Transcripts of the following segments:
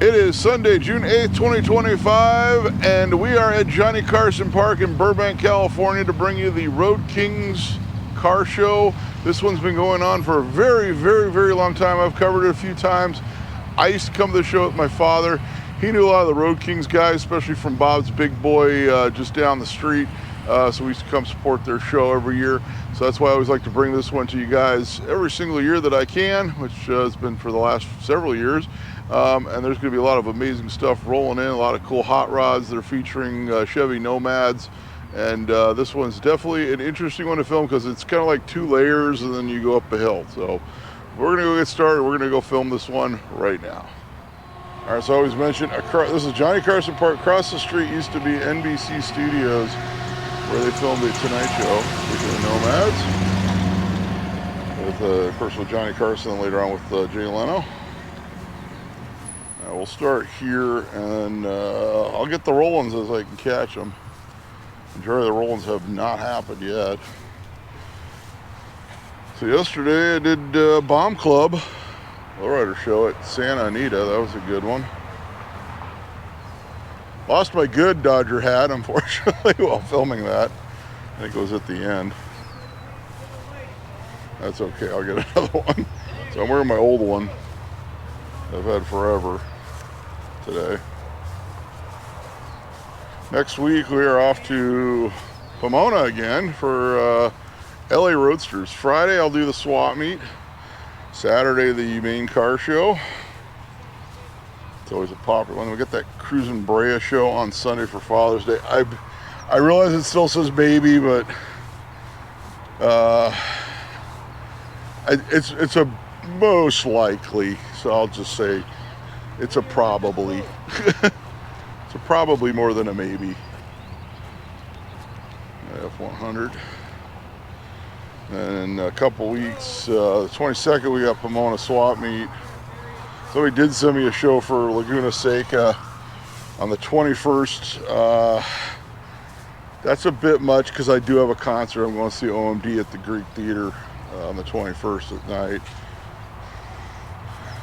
It is Sunday, June 8th, 2025, and we are at Johnny Carson Park in Burbank, California to bring you the Road Kings car show. This one's been going on for a very, very, very long time. I've covered it a few times. I used to come to the show with my father. He knew a lot of the Road Kings guys, especially from Bob's Big Boy just down the street. So we used to come support their show every year. So that's why I always like to bring this one to you guys every single year that I can, which has been for the last several years. And there's going to be a lot of amazing stuff rolling in, a lot of cool hot rods. They're featuring Chevy Nomads. And this one's definitely an interesting one to film because it's kind of like two layers and then you go up a hill. So we're going to go get started. We're going to go film this one right now. All right, so I always mention, this is Johnny Carson Park. Across the street used to be NBC Studios, where they filmed the Tonight Show, speaking of Nomads, with, of course, with Johnny Carson, and later on with Jay Leno. We'll start here, and I'll get the roll-ins as I can catch them. The majority of the roll-ins have not happened yet. So yesterday I did Bomb Club, lowrider show at Santa Anita. That was a good one. Lost my good Dodger hat, unfortunately, while filming that. I think it was at the end. That's okay, I'll get another one. So I'm wearing my old one I've had forever today. Next week we are off to Pomona again for LA Roadsters. Friday I'll do the swap meet. Saturday the main car show. It's always a popular one. We get that Cruisin' Brea show on Sunday for Father's Day. I realize it still says baby, but it's a most likely, so I'll just say it's a probably. It's a probably more than a maybe. F100. And in a couple weeks, the 22nd, we got Pomona swap meet. So he did send me a show for Laguna Seca on the 21st. That's a bit much because I do have a concert. I'm going to see OMD at the Greek Theater on the 21st at night,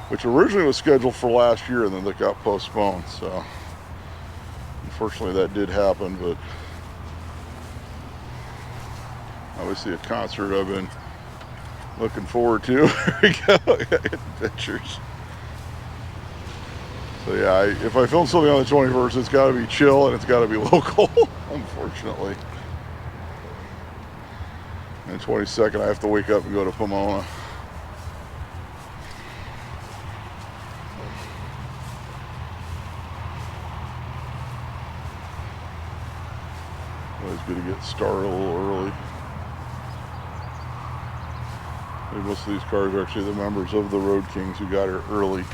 which originally was scheduled for last year and then it got postponed. So unfortunately that did happen, but obviously a concert I've been looking forward to. Here we go, adventures. So yeah, if I film something on the 21st, it's got to be chill and it's got to be local, unfortunately. And the 22nd, I have to wake up and go to Pomona. Always good to get started a little early. I think most of these cars are actually the members of the Road Kings who got here early.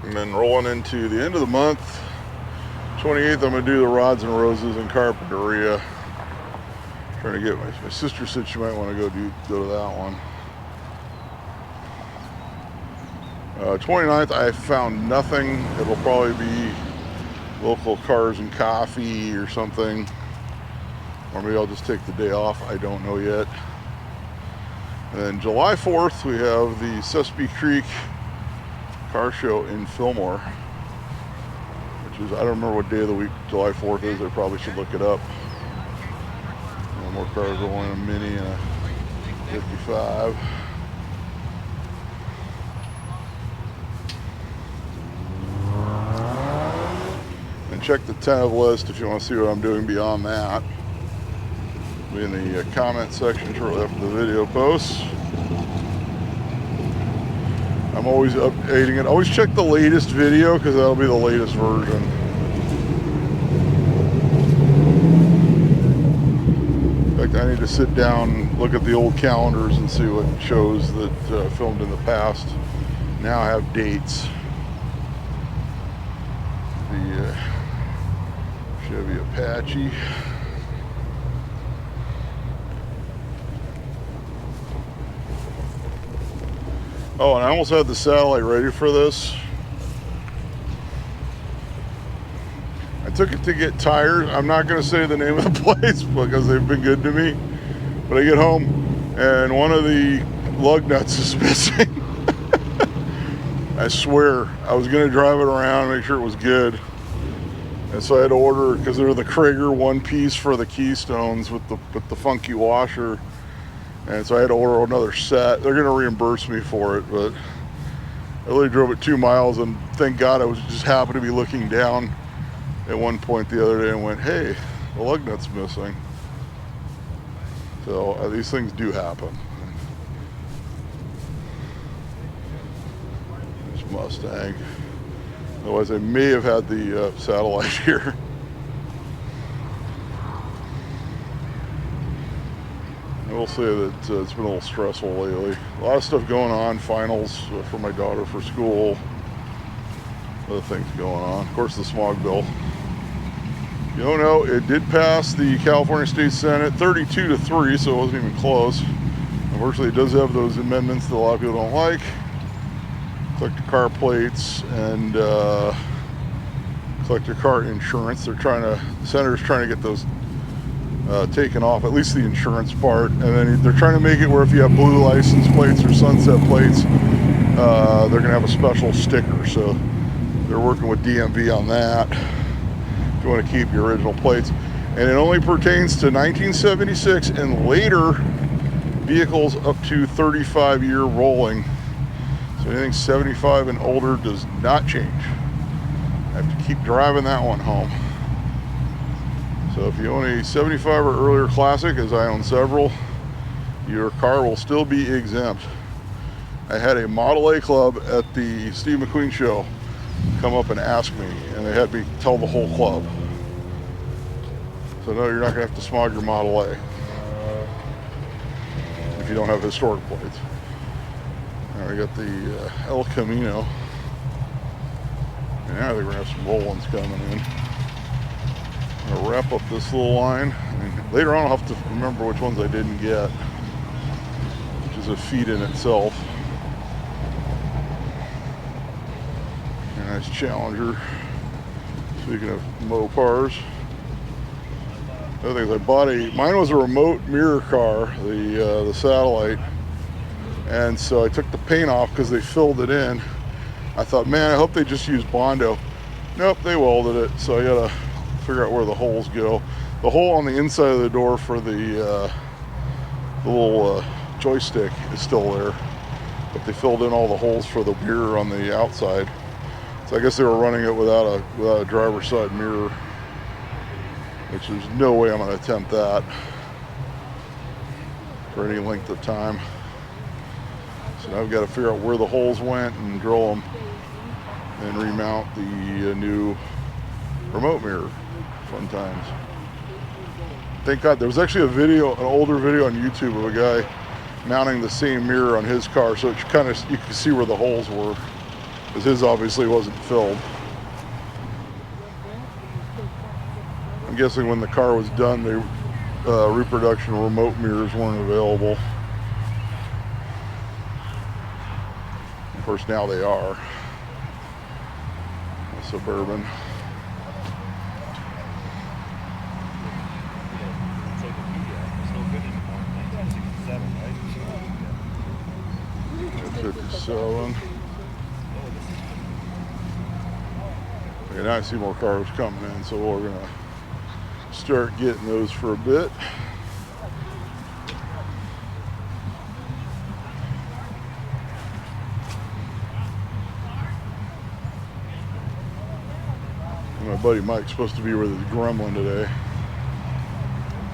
And then rolling into the end of the month, 28th, I'm going to do the Rods and Roses in Carpinteria. Trying to get my sister said she might want to go to that one. 29th, I found nothing. It'll probably be local cars and coffee or something. Or maybe I'll just take the day off. I don't know yet. And then July 4th, we have the Sespe Creek car show in Fillmore, which is, I don't remember what day of the week July 4th is. I probably should look it up. More cars rolling, a Mini and a 55. And check the tentative list if you want to see what I'm doing beyond that. It'll be in the comment section shortly after the video posts. I'm always updating it. Always check the latest video because that'll be the latest version. In fact, I need to sit down, look at the old calendars and see what shows that filmed in the past now have dates. The Chevy Apache. Oh, and I almost had the satellite ready for this. I took it to get tires. I'm not going to say the name of the place because they've been good to me. But I get home and one of the lug nuts is missing. I swear, I was gonna drive it around, make sure it was good. And so I had to order, because they're the Krager one piece for the keystones with the funky washer. And so I had to order another set. They're gonna reimburse me for it, but I really drove it 2 miles, and thank God I was just happened to be looking down at one point the other day and went, hey, the lug nut's missing. So these things do happen. This Mustang. Otherwise I may have had the satellite here. I will say that it's been a little stressful lately. A lot of stuff going on, finals for my daughter for school, other things going on. Of course, the smog bill. You don't know, it did pass the California State Senate 32-3, so it wasn't even close. Unfortunately, it does have those amendments that a lot of people don't like. Collect your car plates and collect your car insurance. The senator's trying to get those taken off, at least the insurance part, and then they're trying to make it where if you have blue license plates or sunset plates, they're gonna have a special sticker. So they're working with DMV on that if you want to keep your original plates. And it only pertains to 1976 and later vehicles up to 35-year rolling. So anything 75 and older does not change. I have to keep driving that one home. So if you own a 75 or earlier classic, as I own several, your car will still be exempt. I had a Model A club at the Steve McQueen show come up and ask me, and they had me tell the whole club. So no, you're not gonna have to smog your Model A if you don't have historic plates. All right, we got the El Camino. And now I think we're gonna have some roll ones coming in. I'm gonna wrap up this little line. And later on I'll have to remember which ones I didn't get, which is a feat in itself. A nice Challenger. Speaking of Mopars. The other thing is I bought mine was a remote mirror car, the satellite. And so I took the paint off because they filled it in. I thought, man, I hope they just use Bondo. Nope, they welded it. So I gotta figure out where the holes go. The hole on the inside of the door for the little joystick is still there, but they filled in all the holes for the mirror on the outside. So I guess they were running it without a driver's side mirror, which there's no way I'm going to attempt that for any length of time. So now I've got to figure out where the holes went and drill them and remount the new remote mirror. Fun times. Thank God there was actually an older video on YouTube of a guy mounting the same mirror on his car, so it you could see where the holes were, because his obviously wasn't filled. I'm guessing when the car was done, the reproduction remote mirrors weren't available. Of course, now they are. A Suburban. '57. Okay, now I see more cars coming in, so we're gonna start getting those for a bit. And my buddy Mike's supposed to be with his Gremlin today.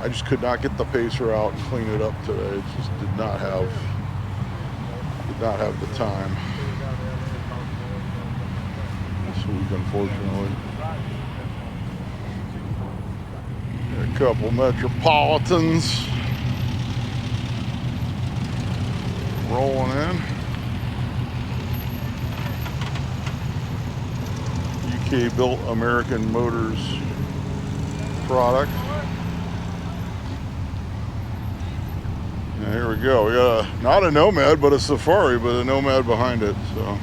I just could not get the pacer out and clean it up today. It just did not have the time this week, unfortunately. A couple Metropolitans rolling in. UK built American Motors product. And here we go. We got not a Nomad, but a Safari, but a Nomad behind it. So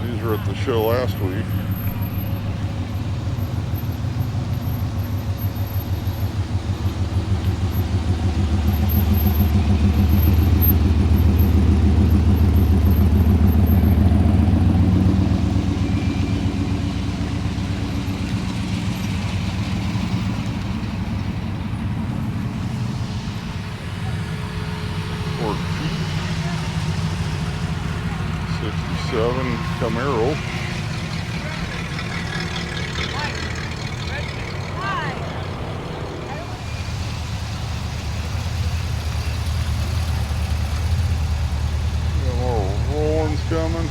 these were at the show last week. 07 Camaro. Got more rollings coming.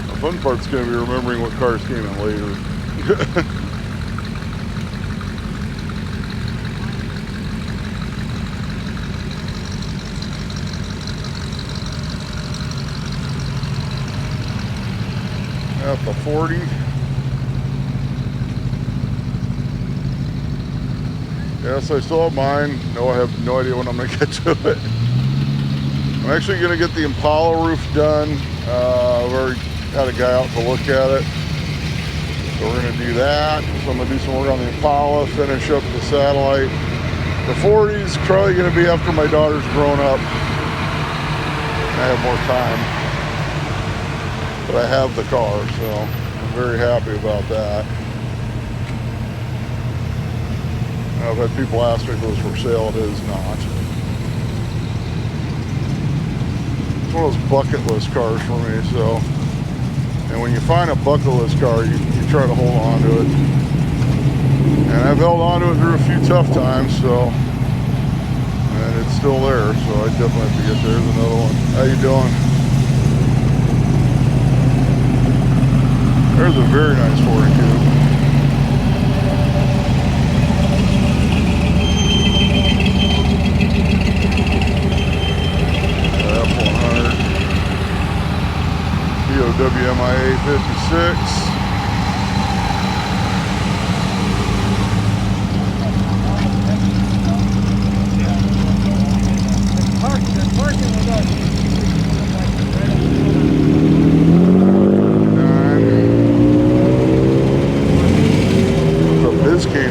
The fun part's going to be remembering what cars came in later. At the 40. Yes, I still have mine. No, I have no idea when I'm going to get to it. I'm actually going to get the Impala roof done. I've already had a guy out to look at it. So we're going to do that. So I'm going to do some work on the Impala, finish up the satellite. The 40 is probably going to be after my daughter's grown up. I have more time. But I have the car, so I'm very happy about that. I've had people ask me if it was for sale. It is not. It's one of those bucket list cars for me, so. And when you find a bucket list car, you try to hold on to it. And I've held on to it through a few tough times, so. And it's still there, so I definitely have to get there. There's another one. How you doing? There's a very nice 42. F100. WMIA 56.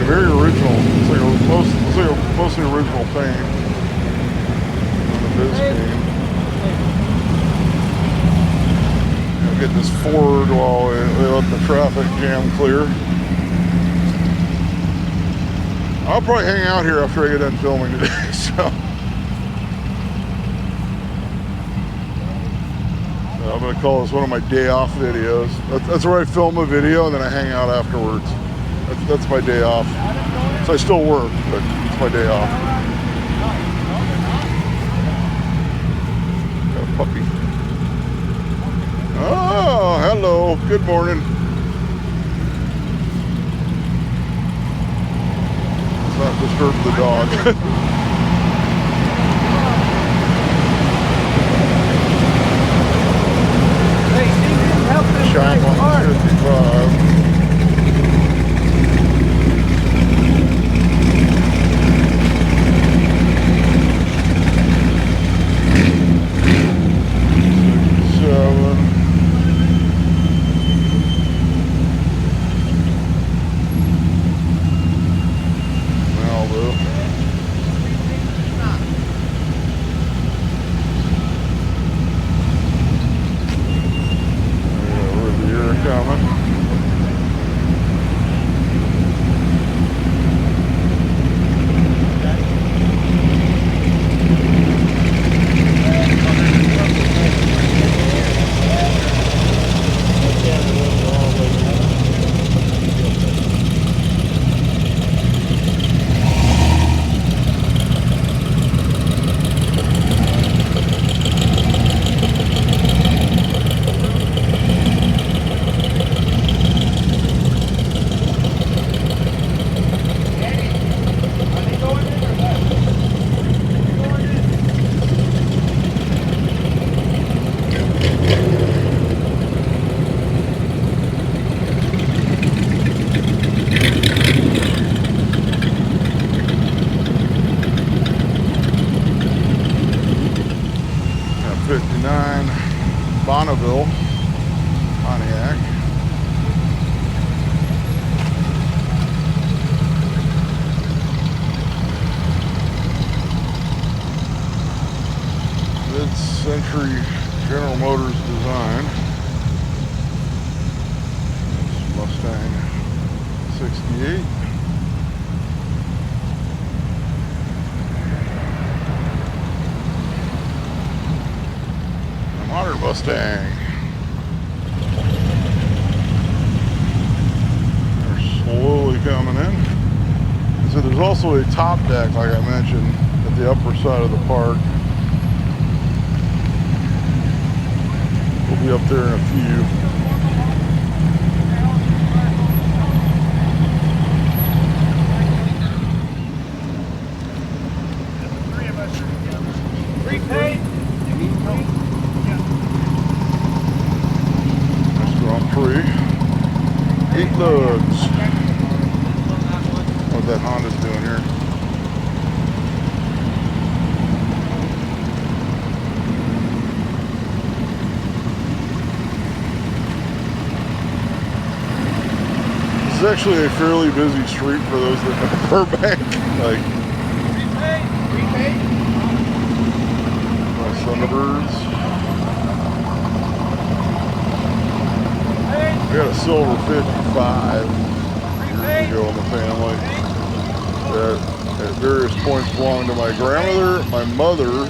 Very original. It's like mostly original paint on the Biscayne. I'll get this forward while they let the traffic jam clear. I'll probably hang out here after I get done filming today. So I'm going to call this one of my day off videos. That's where I film a video and then I hang out afterwards. That's my day off. So I still work, but it's my day off. Got a puppy. Oh, hello. Good morning. Let's not disturb the dog. Shine 155. Bonneville, Pontiac. Mid-century General Motors design. Mustang 68. A modern Mustang. They're slowly coming in. So there's also a top deck, like I mentioned, at the upper side of the park. We'll be up there in a few. Nice Grand Prix. 8 lugs. What that Honda's doing here. This is actually a fairly busy street for those that know Burbank. Like, my Thunderbirds. We got a silver 55 years ago in the family that at various points belonged to my grandmother, my mother,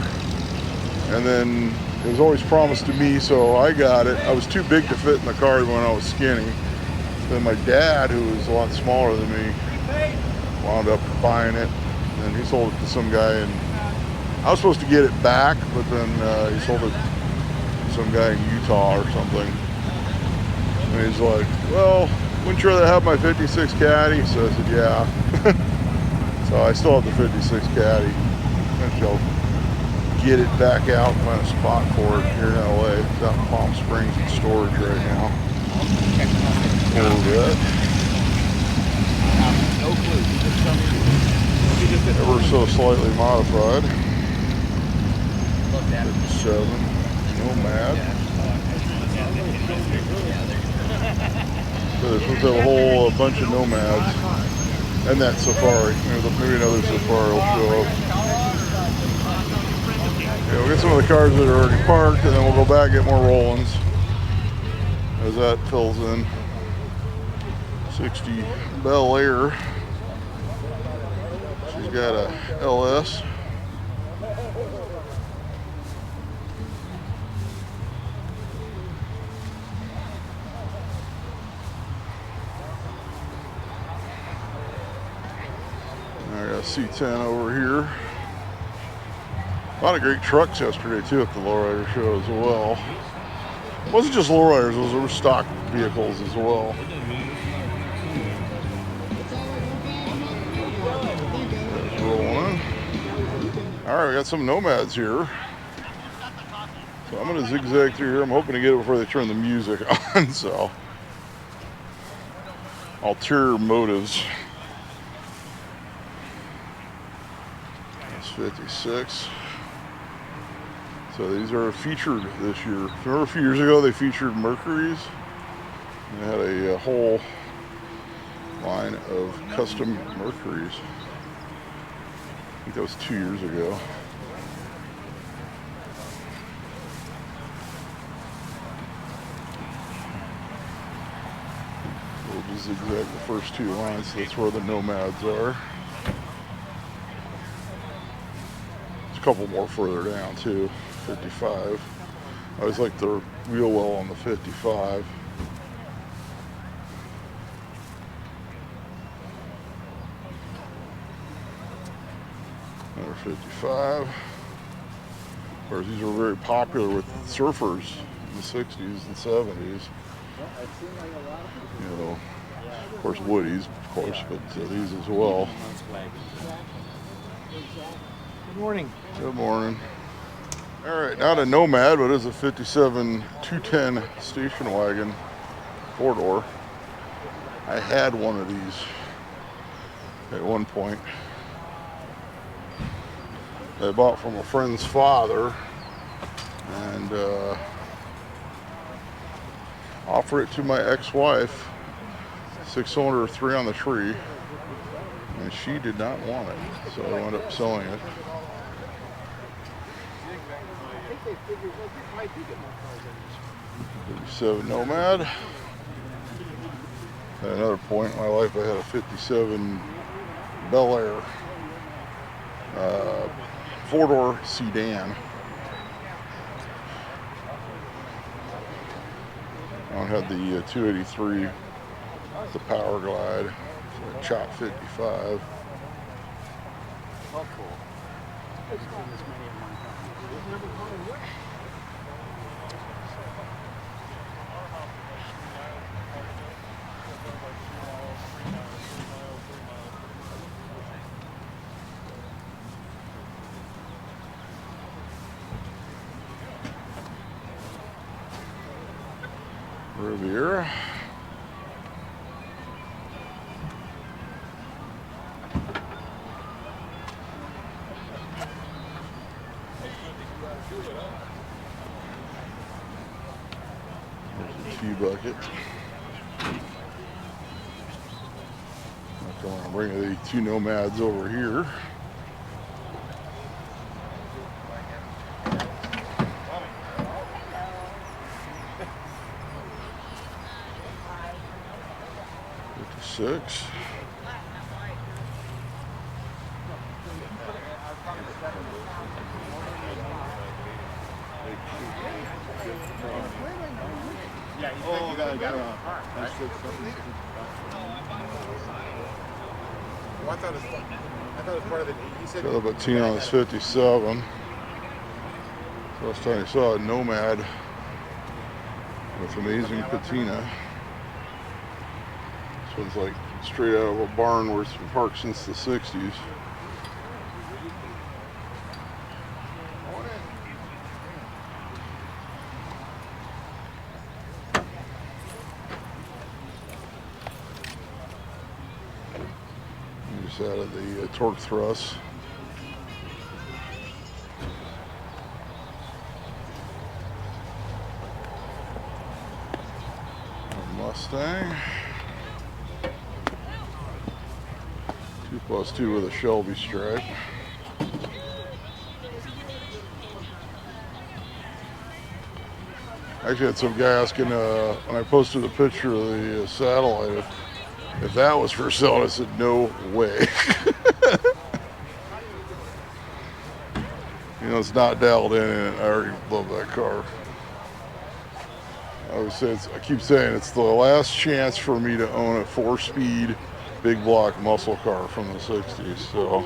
and then it was always promised to me, so I got it. I was too big to fit in the car when I was skinny. Then my dad, who was a lot smaller than me, wound up buying it, and he sold it to some guy, and I was supposed to get it back, but then he sold it to some guy in Utah or something. And he's like, well, wouldn't you rather have my 56 Caddy? So I said, yeah. So I still have the 56 Caddy. Eventually I'll get it back out and find a spot for it here in LA. It's out in Palm Springs in storage right now. No clue. Ever so slightly modified. 57 Nomad. So they're supposed to have a whole bunch of Nomads and that Safari. Maybe another Safari will show up. Yeah, we'll get some of the cars that are already parked, and then we'll go back and get more Rollins as that fills in. 60 Bel Air. She's got a LS. I got a C10 over here. A lot of great trucks yesterday too at the lowrider show as well. It wasn't just lowriders, those were stock vehicles as well. There's rolling. Alright, we got some Nomads here. So I'm gonna zigzag through here. I'm hoping to get it before they turn the music on, so ulterior motives. 56. So these are featured this year. Remember a few years ago they featured Mercuries? They had a whole line of custom Mercuries. I think that was 2 years ago. We'll just zigzag the first 2 lines, so that's where the Nomads are. Couple more further down too. 55. I always like the wheel well on the 55. Another 55. Of course, these were very popular with surfers in the 60s and 70s. You know, of course, Woody's, of course, but these as well. Good morning. Good morning. All right, not a Nomad, but it's a 57 210 station wagon, 4-door. I had one of these at one point. I bought from a friend's father and offered it to my ex-wife, 6-cylinder, 3 on the tree, and she did not want it, so I wound up selling it. 37 Nomad. At another point in my life, I had a 57 Bel Air four-door sedan. I had the 283, the Power Glide, so Chop 55. Oh, cool. Riviera. There's a tea bucket. I'm going to bring the two Nomads over here. Six. Oh, you got I thought it was part of it. He said Got a patina on this 57. Last time I saw a Nomad with amazing patina. This one's like straight out of a barn where it's been parked since the 60s. Just added the torque thrust. Mustang. 2+2 with a Shelby stripe. I actually had some guy asking when I posted a picture of the satellite if that was for sale. I said, no way. You know, it's not dialed in, and I already love that car. I always say I keep saying it's the last chance for me to own a 4-speed big block muscle car from the 60s, so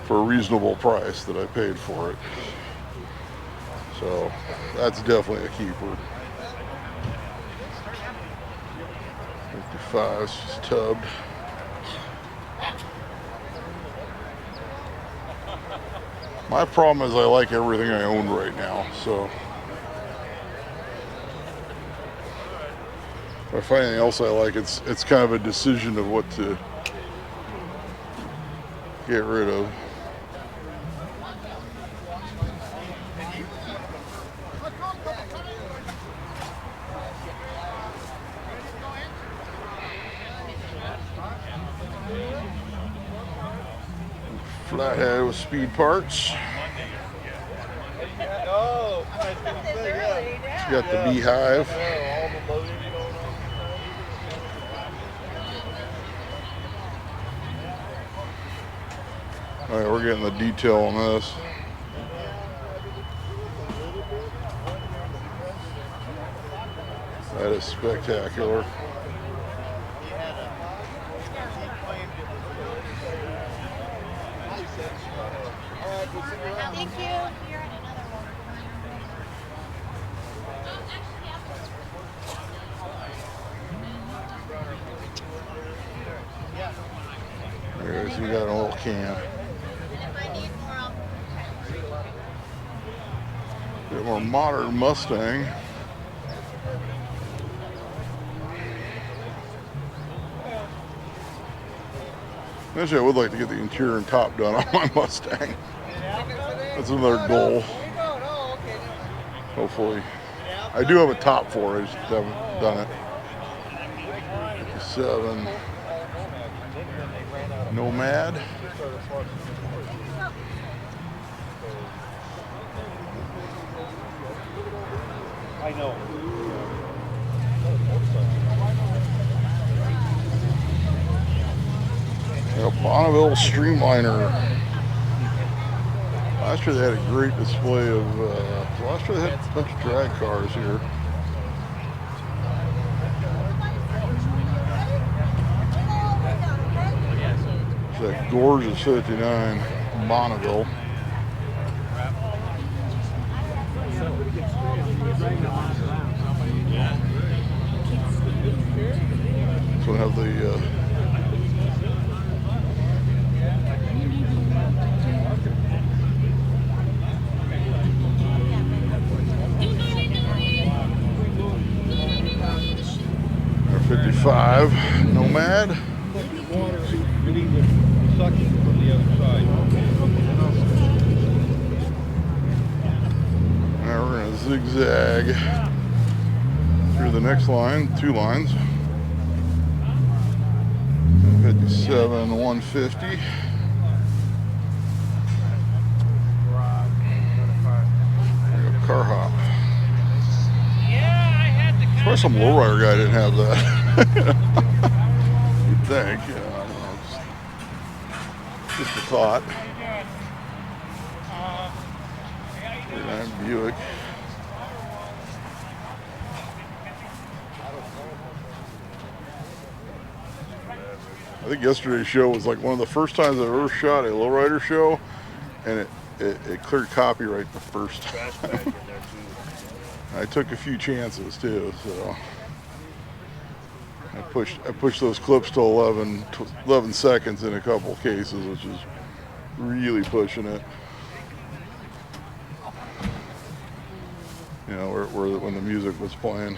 for a reasonable price that I paid for it. So that's definitely a keeper. 55 is just tubbed. My problem is I like everything I own right now, so if I find anything else I like, it's kind of a decision of what to get rid of. Flathead with speed parts. It's got the beehive. All right, we're getting the detail on this. That is spectacular. Thank you. You're in another one. There it is, you got an oil can. Bit more modern Mustang. Actually, I would like to get the interior and top done on my Mustang. That's another goal. Hopefully. I do have a top for it, I just haven't done it. 57 Nomad. I know. Bonneville Streamliner. Last year they had a great display of, last year they had a bunch of drag cars here. It's that gorgeous 59 Bonneville. This one have the R55 Nomad. Now we're going to zigzag through the next line, 2 lines. 57 150. Car hop. Try some lowrider guy didn't have that. You'd think, you know, I don't know, just a thought. 39 Buick. I think yesterday's show was like one of the first times I've ever shot a lowrider show, and it cleared copyright the first time. I took a few chances too, so I pushed those clips to 11 seconds in a couple cases, which is really pushing it. You know, when the music was playing.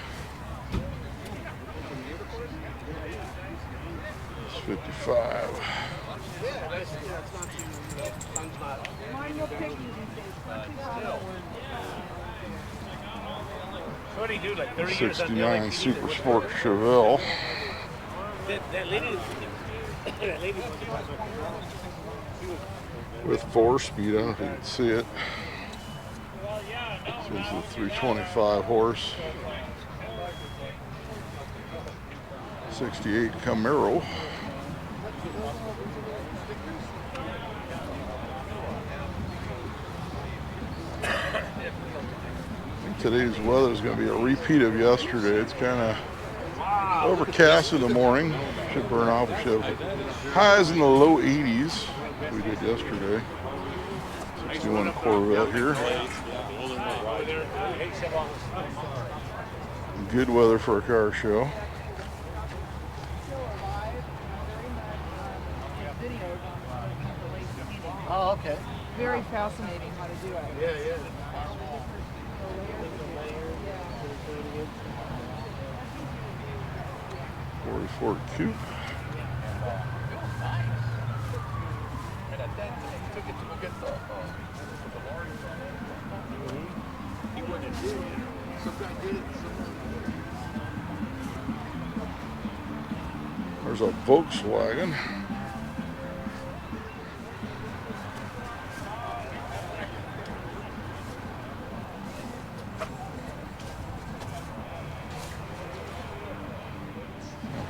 It's 55. What do you do, like 30 years 69 Super Sport Chevelle. That lady With 4-speed, I don't know if you can see it. This one's a 325 horse. 68 Camaro. Today's weather is going to be a repeat of yesterday. It's kind of overcast in the morning. Should burn off. We should have highs in the low 80s. We did yesterday. 61 Corvette here. Good weather for a car show. Oh, okay. Very fascinating how to do it. Yeah. Ford Coupe. There's a Volkswagen.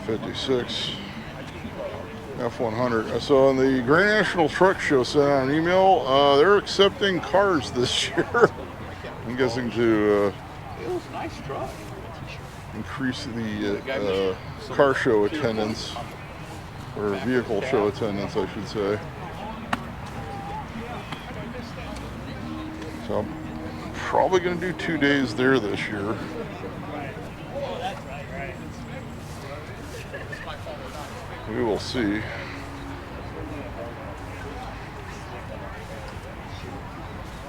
'56 F100. So on the Grand National Truck Show sent out an email. They're accepting cars this year. I'm guessing to increase the car show attendance, or vehicle show attendance, I should say. So I'm probably going to do 2 days there this year. We will see.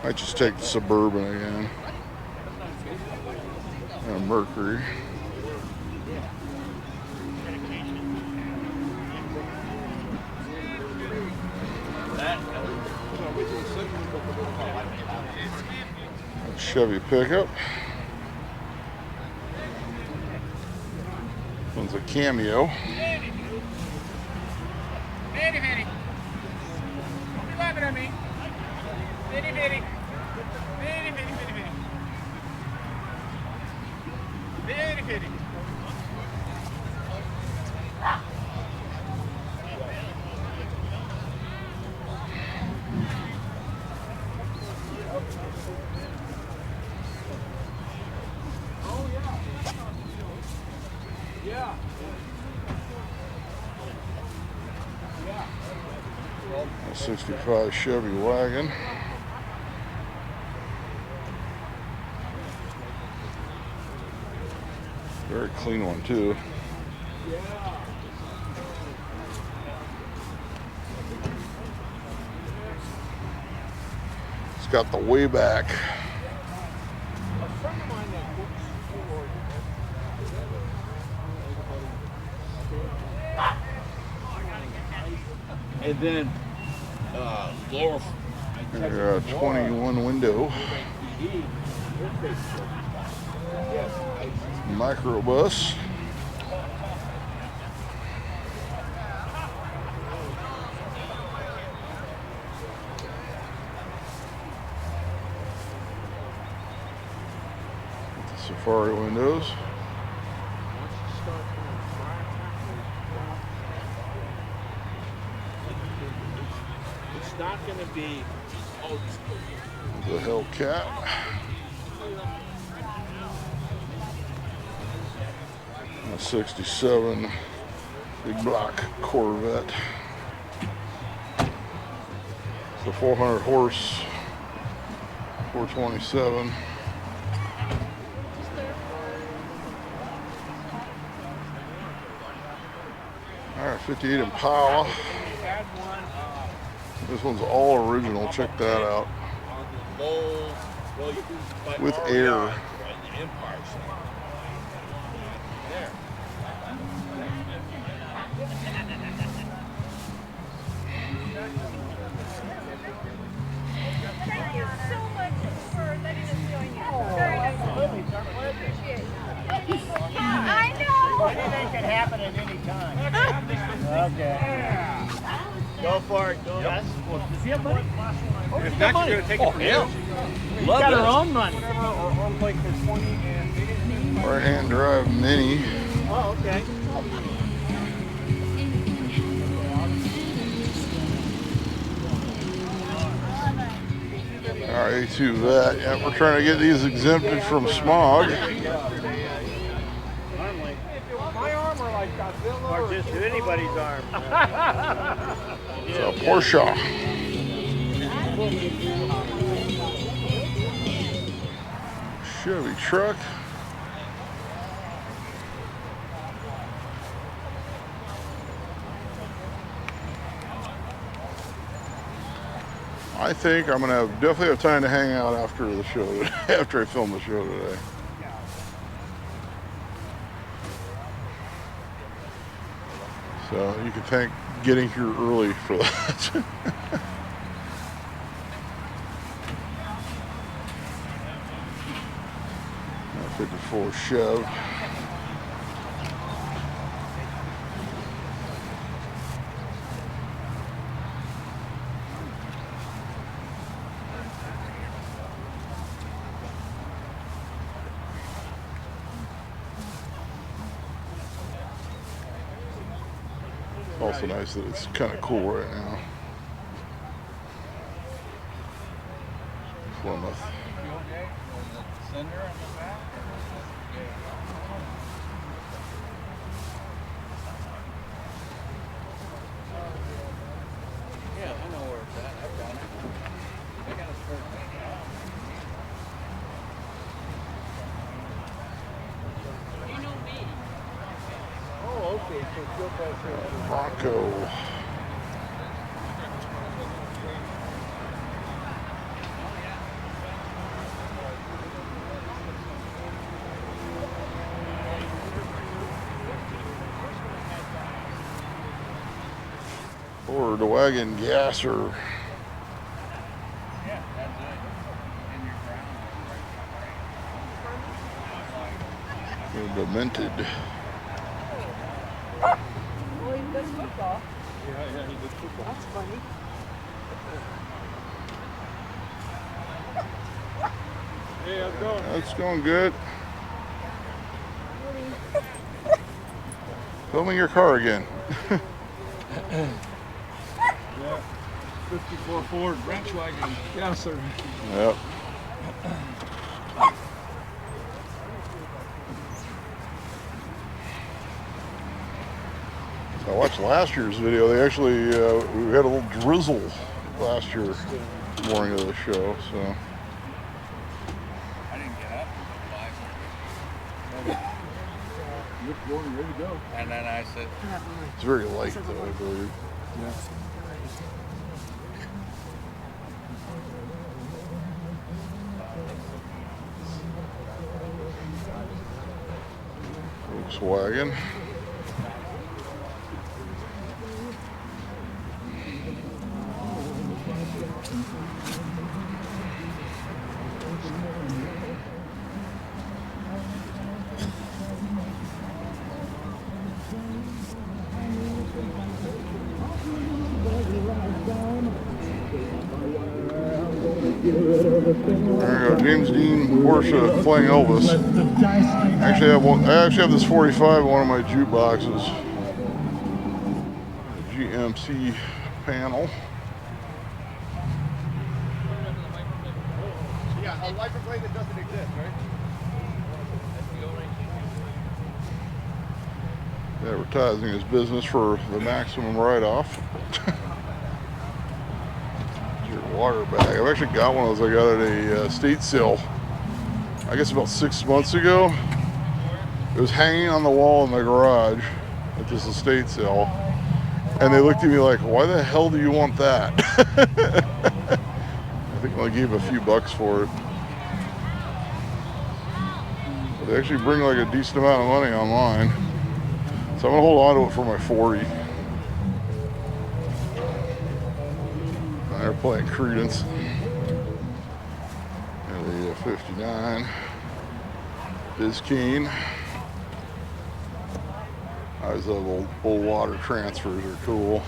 Might just take the Suburban again. And a Mercury. A Chevy pickup. This one's a Cameo. Very. Don't be laughing at me. Very. A 65 Chevy wagon. Very clean one too. It's got the way back. And then lower. Yeah, 21 window. Microbus. With the Safari windows. It's not going to be. Oh, The Hellcat. A 67 big block Corvette. It's a 400 horse 427. All right, 58 Impala. This one's all original. Check that out. on the low. Well, you can buy With REI, air. right, the Empire side. There. Thank you so much for letting us join you. Very nice. It's our pleasure. Appreciate it. Yeah, I know. Anything can happen at any time. Okay. Go for it. Go. Yes. Does he have money? If not, you're going to take it from him. He's got her own money. Or like the 20 and Right-hand drive Mini. Oh, okay. All right, A2 Vet. Yeah, we're trying to get these exempted from smog. My arm or like Godzilla or just to anybody's arm. It's a Porsche. Chevy truck. I think I'm gonna definitely have time to hang out after the show, after I film the show today. So you can thank getting here early for that. 54 Chev. Also nice that it's kind of cool right now. Plymouth. Yeah, I know where it's at. I've done it. I got a spare Oh, okay. So go back there. Bronco. Or the wagon gasser. They're demented. Well, he does football. Yeah, he did football. That's funny. Hey, how's it going? That's going good. Filming your car again. Yeah. 54 Ford ranch wagon. Yeah, sir. Yep. watched last year's video, they actually, we had a little drizzle last year morning of the show, so. I didn't get up until 5. You're going ready to go. And then I said, It's very light though, I believe. Yeah. Volkswagen. There we go, James Dean Porsche playing Elvis. I actually have this 45 in one of my jukeboxes. GMC panel. Yeah, a lifer plate that doesn't exist, right? Advertising his business for the maximum write-off. Your water bag. I've actually got one of those. I got at a estate sale, I guess about 6 months ago. It was hanging on the wall in my garage at this estate sale, and they looked at me like, "Why the hell do you want that?" I think I gave a few bucks for it. But they actually bring like a decent amount of money online, so I'm gonna hold on to it for my 40. They're playing Credence. And the 59. Biscayne. I always love old water transfers, are cool.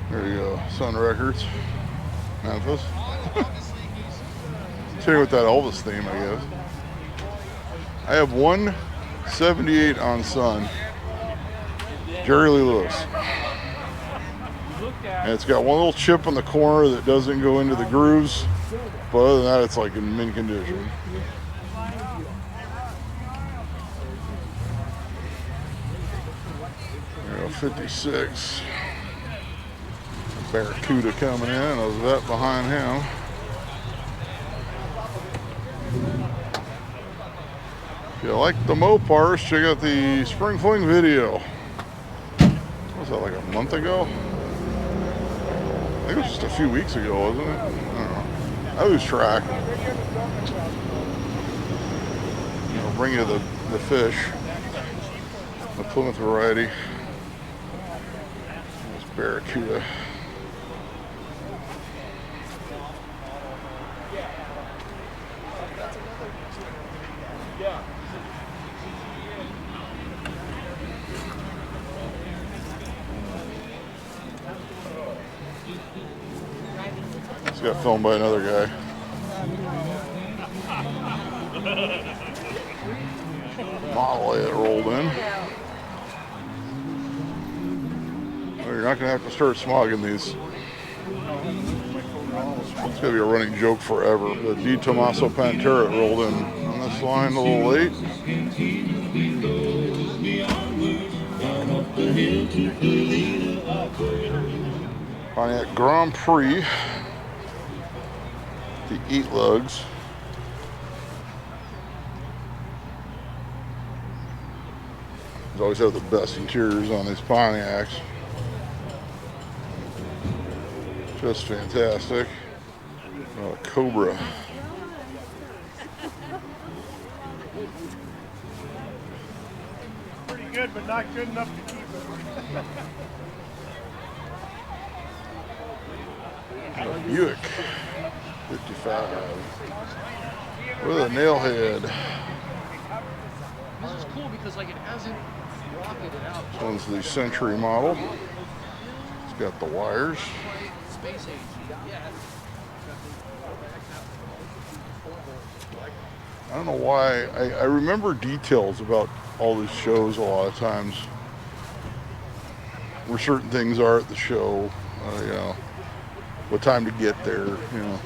There you go, Sun Records, Memphis. Continue with that Elvis theme, I guess. I have 178 on Sun. Jerry Lee Lewis. And it's got one little chip on the corner that doesn't go into the grooves, but other than that, it's like in mint condition. There you go, 56. Barracuda coming in, a vet behind him. If you like the Mopars, check out the Spring Fling video. Was that like a month ago? I think it was just a few weeks ago, wasn't it? I don't know. I lose track. I'll bring you the fish. The Plymouth variety. This Barracuda. Got filmed by another guy. Model A that rolled in. Well, you're not going to have to start smogging these. It's going to be a running joke forever. The Di Tommaso Pantera rolled in on this line a little late. Pontiac Grand Prix. The Eat Lugs. They always have the best interiors on these Pontiacs. Just fantastic. Cobra. Pretty good, but not good enough to keep it. Buick 55 with a nail head. This is cool because like it hasn't rocketed out. This one's the Century model. It's got the wires. Space age. Yeah. I don't know why. I remember details about all these shows a lot of times, where certain things are at the show, you know, what time to get there, you know.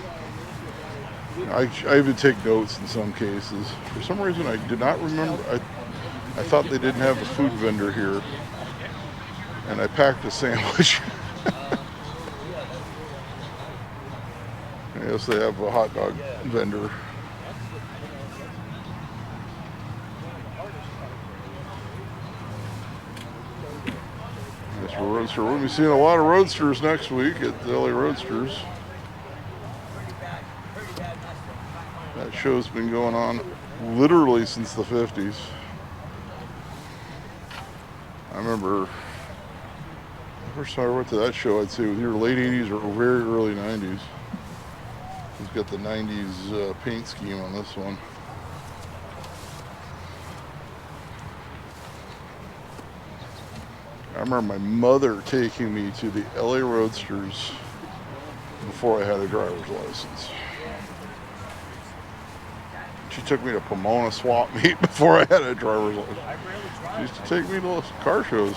I even take notes in some cases. For some reason, I did not remember. I thought they didn't have a food vendor here, and I packed a sandwich. Yes, they have a hot dog vendor. Yes, we're roadster. We'll be seeing a lot of roadsters next week at the LA Roadsters. That show's been going on literally since the 50s. I remember the first time I went to that show, I'd say it was either late 80s or very early 90s. He's got the 90s paint scheme on this one. I remember my mother taking me to the LA Roadsters before I had a driver's license. She took me to Pomona Swap Meet before I had a driver's license. She used to take me to car shows.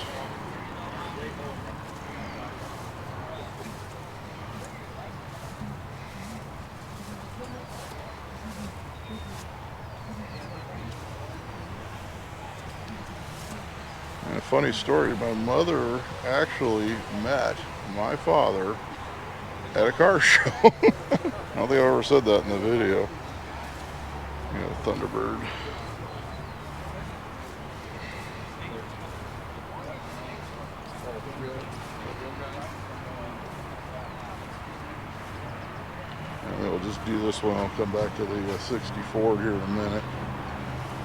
And a funny story, my mother actually met my father at a car show. I don't think I ever said that in the video. You know, Thunderbird. And we'll just do this one. I'll come back to the 64 here in a minute.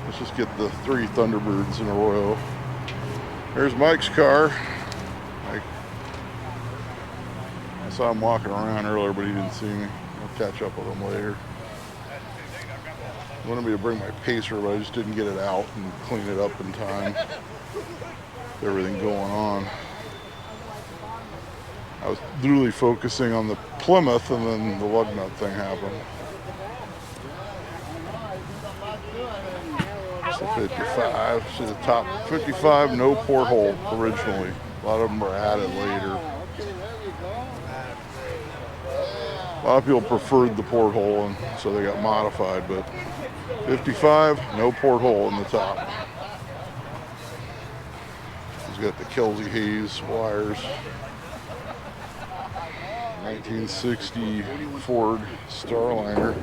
Let's just get the 3 Thunderbirds in a row. There's Mike's car. I saw him walking around earlier, but he didn't see me. I'll catch up with him later. He wanted me to bring my pacer, but I just didn't get it out and clean it up in time. Everything going on. I was literally focusing on the Plymouth, and then the lug nut thing happened. It's a 55. See the top 55, no porthole originally. A lot of them were added later. A lot of people preferred the porthole, and so they got modified, but 55, no porthole in the top. He's got the Kelsey Hayes wires. 1960 Ford Starliner,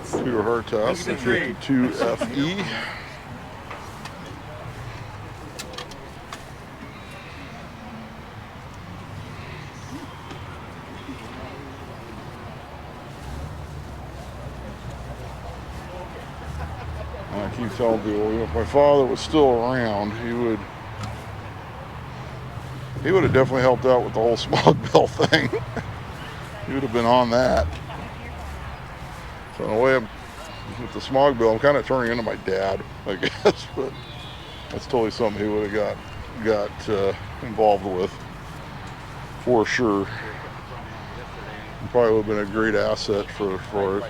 2-door hardtop, the 52 FE. I keep telling people, you know, if my father was still around, he would have definitely helped out with the whole smog bill thing. He would have been on that. So in a way, with the smog bill, I'm kind of turning into my dad, I guess. But that's totally something he would have got involved with, for sure. He probably would have been a great asset for it.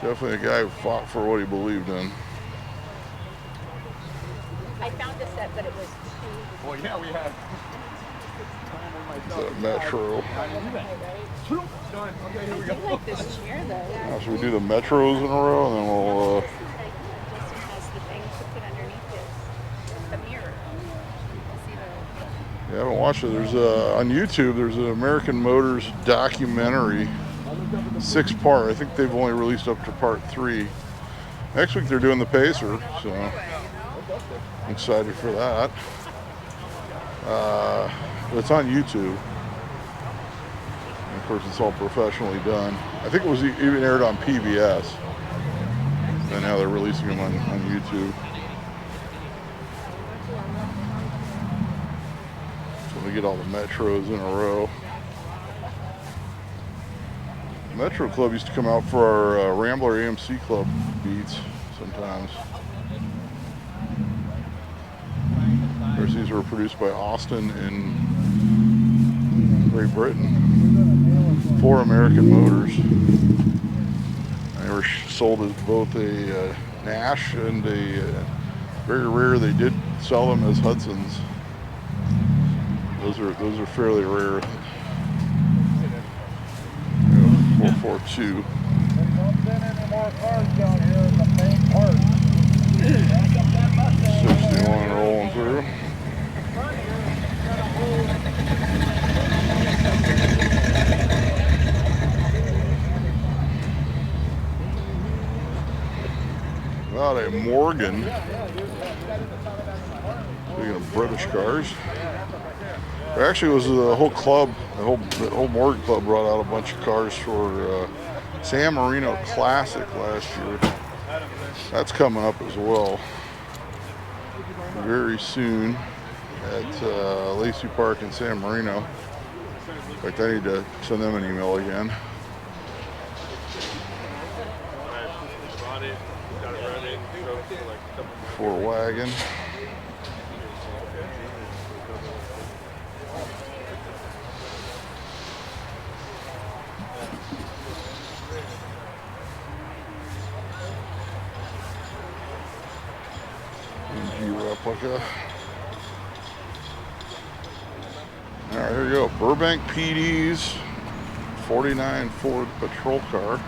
Definitely a guy who fought for what he believed in. I found a set, but it was Well, yeah, we had. It's a Metro. Done. Okay, here we go. like this chair though. Now, should we do the Metros in a row, and then we'll... Just has the thing to put underneath it, the mirror. See the. Yeah, I haven't watched it. There's on YouTube. There's an American Motors documentary, 6-part. I think they've only released up to part 3. Next week they're doing the Pacer, so I'm excited for that. But it's on YouTube. And of course, it's all professionally done. I think it was even aired on PBS, and now they're releasing them on YouTube. So we get all the Metros in a row. Metro Club used to come out for our Rambler AMC Club beats sometimes. Of course, these were produced by Austin in Great Britain for American Motors. They were sold as both a Nash and a very rare. They did sell them as Hudsons. Those are fairly rare. 442. There's not been any more cars down here in the main park. 61 rolling through. About a Morgan. Speaking of British cars. There actually was a whole club, the whole Morgan club brought out a bunch of cars for San Marino Classic last year. That's coming up as well very soon at Lacey Park in San Marino. In fact, I need to send them an email again. Ford wagon. Replica. All right, here we go. Burbank PD's 49 Ford patrol car.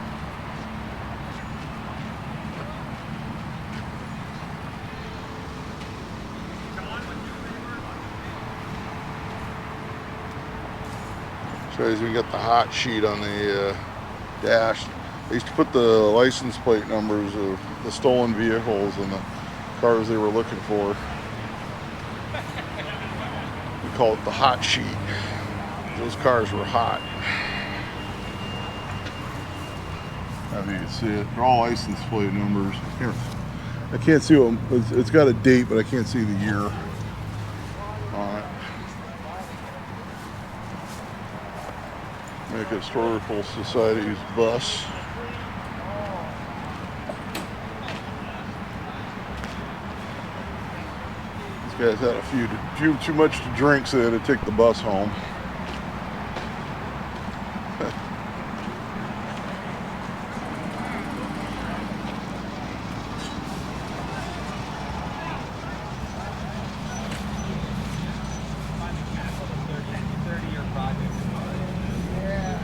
Shows you got the hot sheet on the dash. They used to put the license plate numbers of the stolen vehicles and the cars they were looking for. We call it the hot sheet. Those cars were hot. I mean, you can see it. They're all license plate numbers. I can't see them. It's got a date, but I can't see the year on it. Make Historical Society's bus. Guys had a few too much to drink, so they had to take the bus home.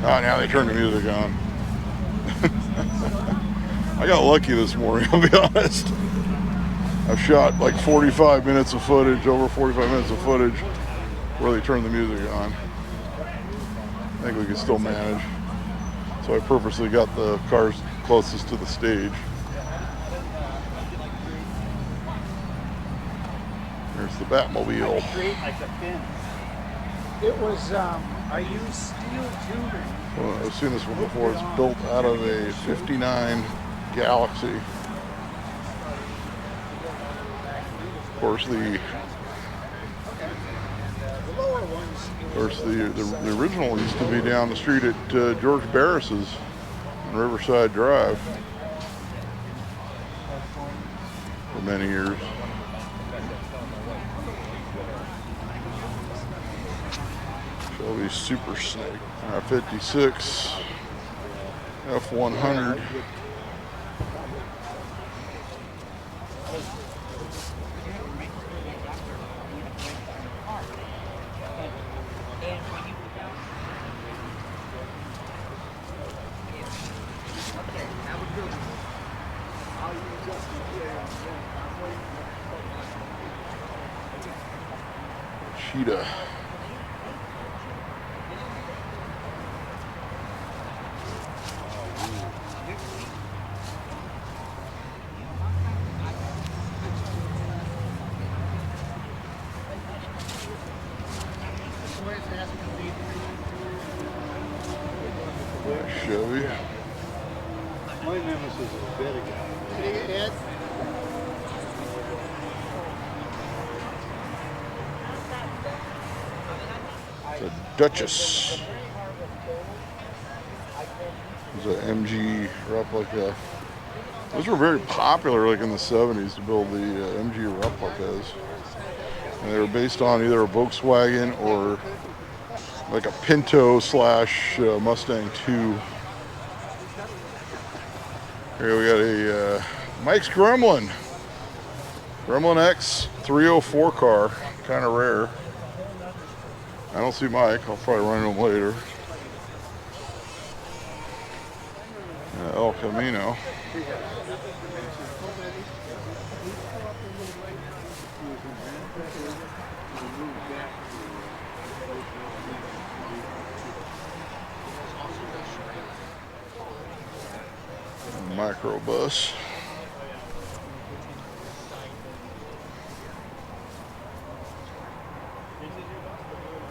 Oh, now they turn the music on. I got lucky this morning, I'll be honest. I've shot like 45 minutes of footage, over 45 minutes of footage, where they turn the music on. I think we can still manage. So I purposely got the cars closest to the stage. There's the Batmobile. Create like a fence. It was, I used steel tubing. Well, I've seen this one before. It's built out of a 59 Galaxy. Of course, the original used to be down the street at George Barris's on Riverside Drive for many years. Chevy Super Snake, 56 F100. Cheetah. Chevy. My nemesis is a bit ago. The Duchess. It's an MG replica. Those were very popular like in the 70s to build the MG replicas. And they were based on either a Volkswagen or like a Pinto slash Mustang 2. Here we got a Mike's Gremlin. Gremlin X 304 car, kind of rare. I don't see Mike, I'll probably run into him later. Microbus.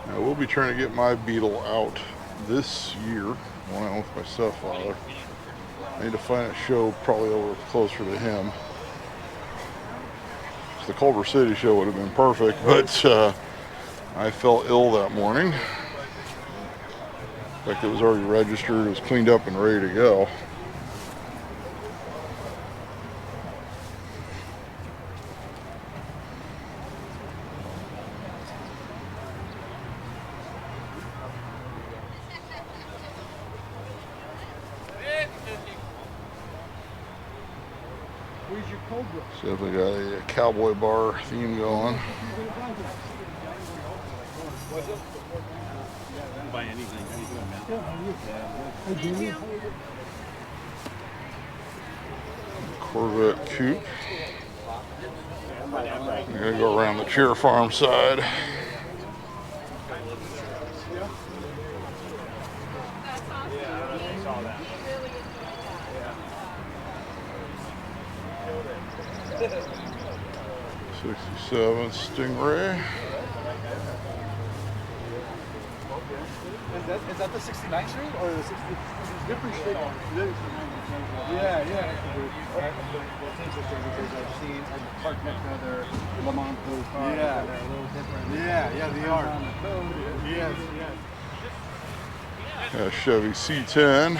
Now we'll be trying to get my Beetle out this year when I'm with my stepfather. I need to find a show probably over closer to him. The Culver City show would have been perfect, but I fell ill that morning. In fact, it was already registered, it was cleaned up and ready to go. Where's your Cobra? See if we got a cowboy bar theme going. Buy anything. How you doing, man? Corvette coupe. We're gonna go around the Cheer Farm side. Saw that. 67 Stingray. Is that the 69th Street or the 60th? It's different street. Yeah. It's interesting because I've parked next to other Lamont Blue cars. Yeah. They're a little different. Yeah, they are. On the code. Yes. Got a Chevy C10.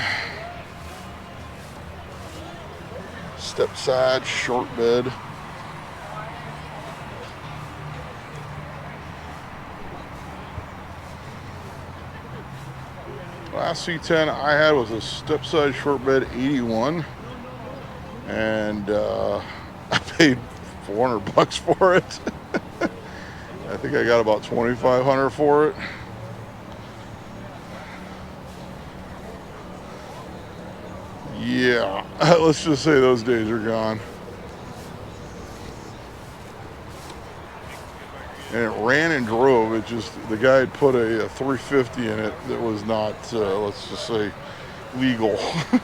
Step side, short bed. Last C10 I had was a step side short bed 81, and I paid $400 for it. I think I got about $2,500 for it. Yeah, let's just say those days are gone. And it ran and drove. It just, the guy had put a 350 in it that was not, let's just say, legal. This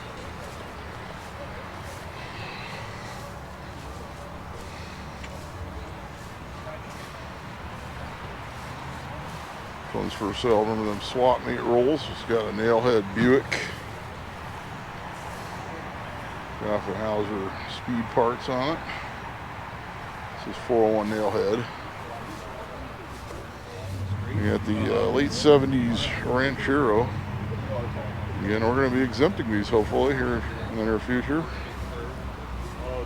one's for sale. Remember them swap meet rolls? It's got a nailhead Buick. Hauser speed parts on it. This is 401 nailhead. We got the late 70s Ranchero. Again, we're going to be exempting these hopefully here in the near future.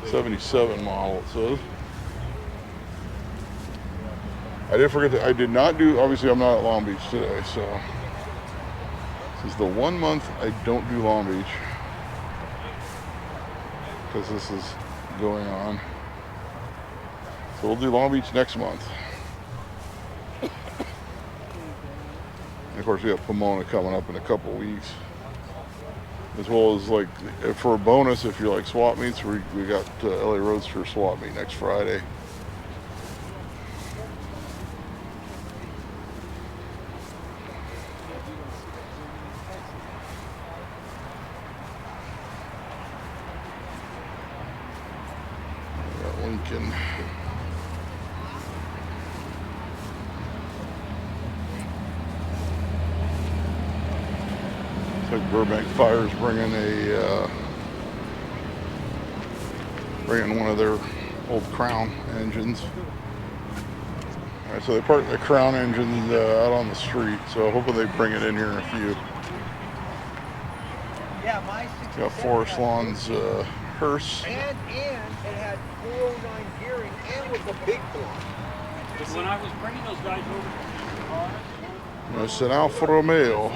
77 model, it says. I did forget that I did not do, obviously I'm not at Long Beach today, so this is the 1 month I don't do Long Beach, because this is going on. So we'll do Long Beach next month. And of course we have Pomona coming up in a couple weeks. As well as, like, for a bonus, if you like swap meets, we got LA Roadster swap meet next Friday. Lincoln. It's like Burbank Fire's bringing one of their old Crown engines. All right, so they parked the Crown engines out on the street, so hopefully they bring it in here in a few. Yeah, my Got Forest Lawn's hearse. And it had 409 gearing and was a big block. When I was bringing those guys over to the car, It's an Alfa Romeo.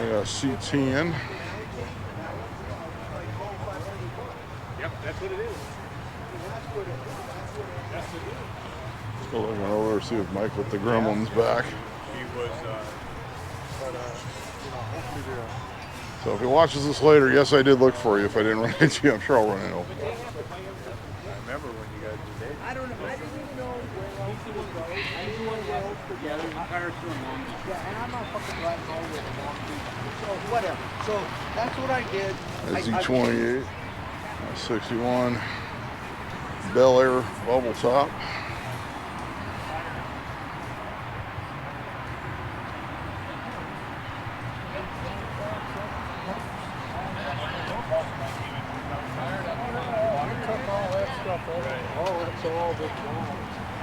got C10. Yep, that's what it is. Still looking over to see if Mike with the gremlin's back. He was, So if he watches this later, yes, I did look for you. If I didn't run into you, I'm sure I'll run into him. I remember when you guys were there. I don't know. I didn't even know where else to go. I didn't want to go together. There's a tire store in Long Beach. Yeah, and I'm not fucking driving all the way to Long Beach. So whatever. So that's what I did. Z28, 61, Bel Air bubble top.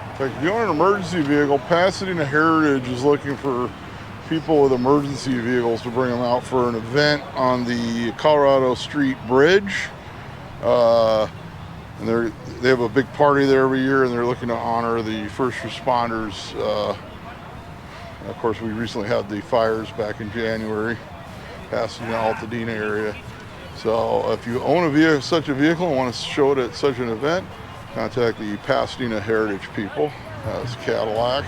In fact, if you own an emergency vehicle, Pasadena Heritage is looking for people with emergency vehicles to bring them out for an event on the Colorado Street Bridge. And they have a big party there every year, and they're looking to honor the first responders. Of course, we recently had the fires back in January, Pasadena, Altadena area. So if you own a vehicle, such a vehicle and want to show it at such an event, contact the Pasadena Heritage people. That's Cadillac.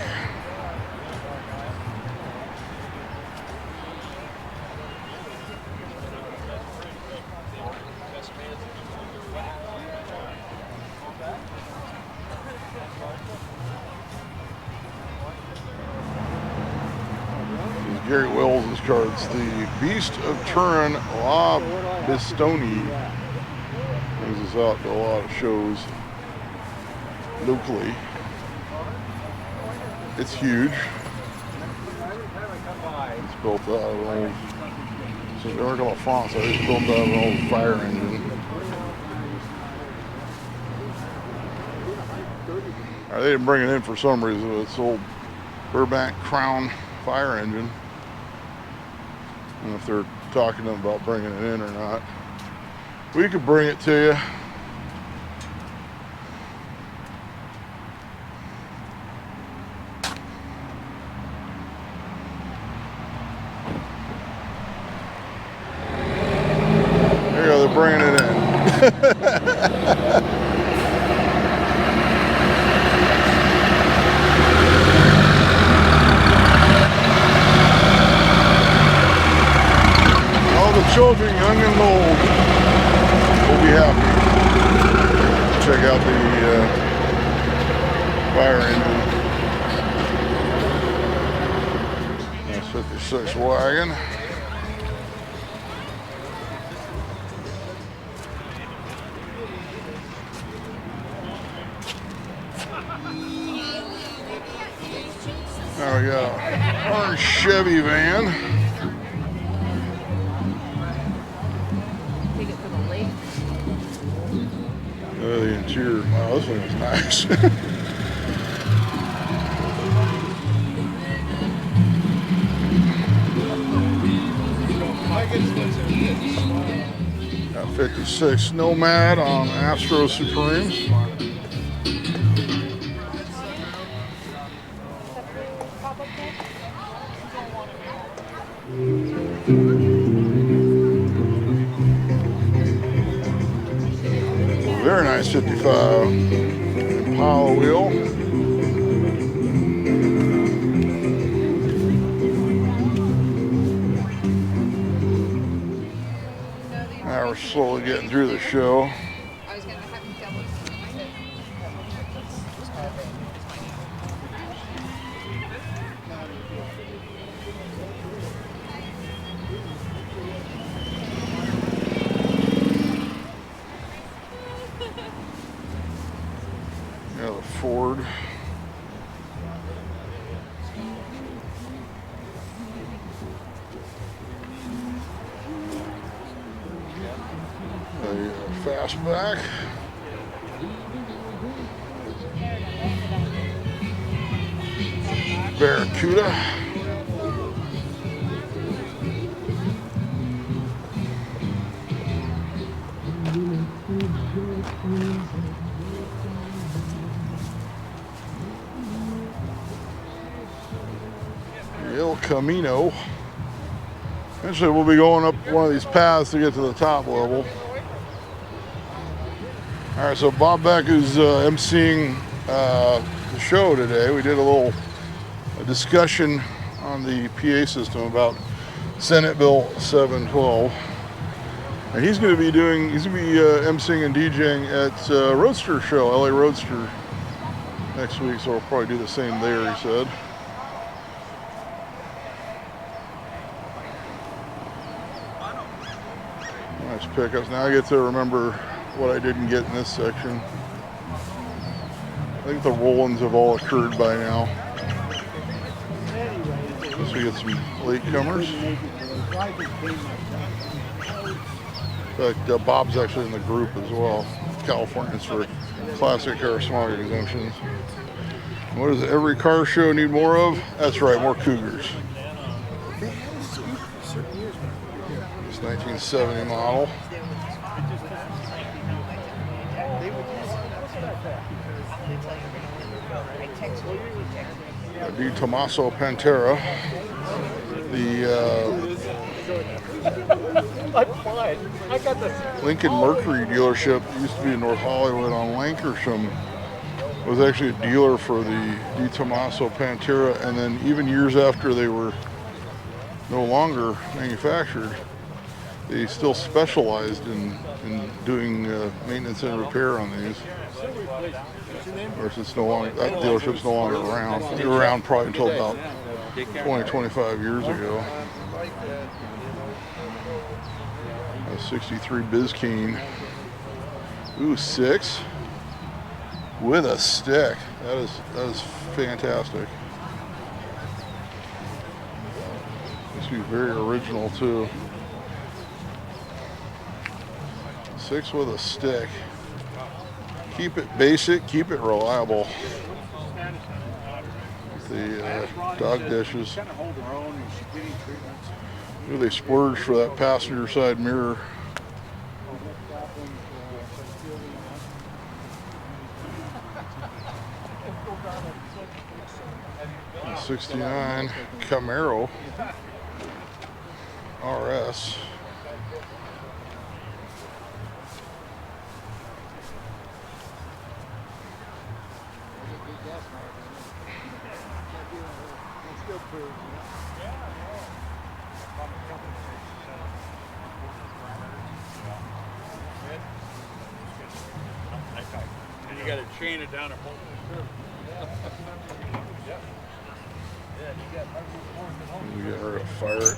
Gary Wells' cards, the Beast of Turin La Bistoni. Brings us out to a lot of shows locally. It's huge. It's built out of an old, so they weren't called fonts, it's built out of an old fire engine. They didn't bring it in for some reason. It's old Burbank Crown fire engine. I don't know if they're talking to them about bringing it in or not. We could bring it to you. There you go, they're bringing it in. Children, young and old, will be happy. Check out the fire engine. That's 56 wagon. There we go. Orange Chevy van. The interior, wow, this one is nice. Got 56 Nomad on Astro Supremes. Very nice 55 Impala wheel. Now we're slowly getting through the show. Ford. A fastback. Barracuda. El Camino. Eventually we'll be going up one of these paths to get to the top level. All right, so Bob Beck is emceeing the show today. We did a discussion on the PA system about Senate Bill 712. And he's going to be emceeing and DJing at Roadster show, LA Roadster, next week. So we'll probably do the same there, he said. Nice pickups. Now I get to remember what I didn't get in this section. I think the roll-ins have all occurred by now. So we get some latecomers. In fact, Bob's actually in the group as well. Californians for classic car smog exemptions. What does every car show need more of? That's right, more Cougars. This 1970 model. Di Tommaso Pantera. The Lincoln Mercury dealership used to be in North Hollywood on Lankersham. Was actually a dealer for the Di Tommaso Pantera, and then even years after they were no longer manufactured, they still specialized in doing maintenance and repair on these. Of course, it's no longer, that dealership's no longer around. They were around probably until about 20-25 years ago. A 63 Biscayne. Ooh, 6 with a stick. That is fantastic. This be very original too. 6 with a stick. Keep it basic, keep it reliable. The dog dishes. Ooh, they splurged for that passenger side mirror. '69 Camaro RS. And you got to chain it down and hold it. We got ready to fire it.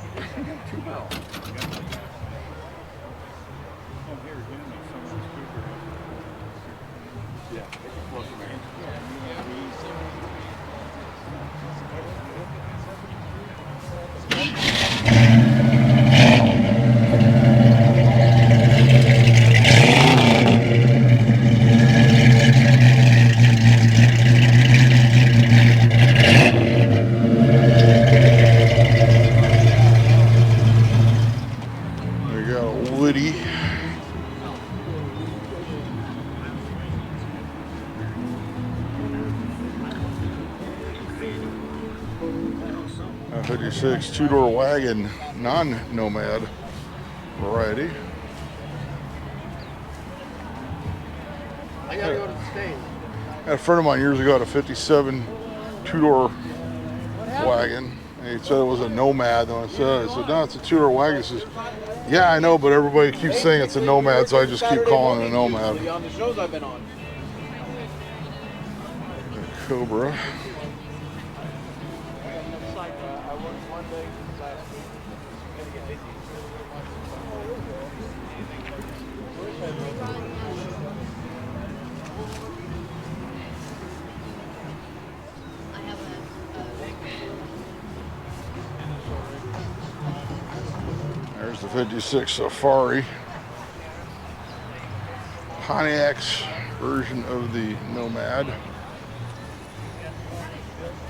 We got a Woody. A 56 two-door wagon, non-Nomad variety. I gotta go to the States. I had a friend of mine years ago had a 57 two-door wagon. And he said it was a Nomad. And I said, no, it's a two-door wagon. He says, yeah, I know, but everybody keeps saying it's a Nomad, so I just keep calling it a Nomad. On the shows I've been on. Cobra. There's the 56 Safari. Pontiac's version of the Nomad. Of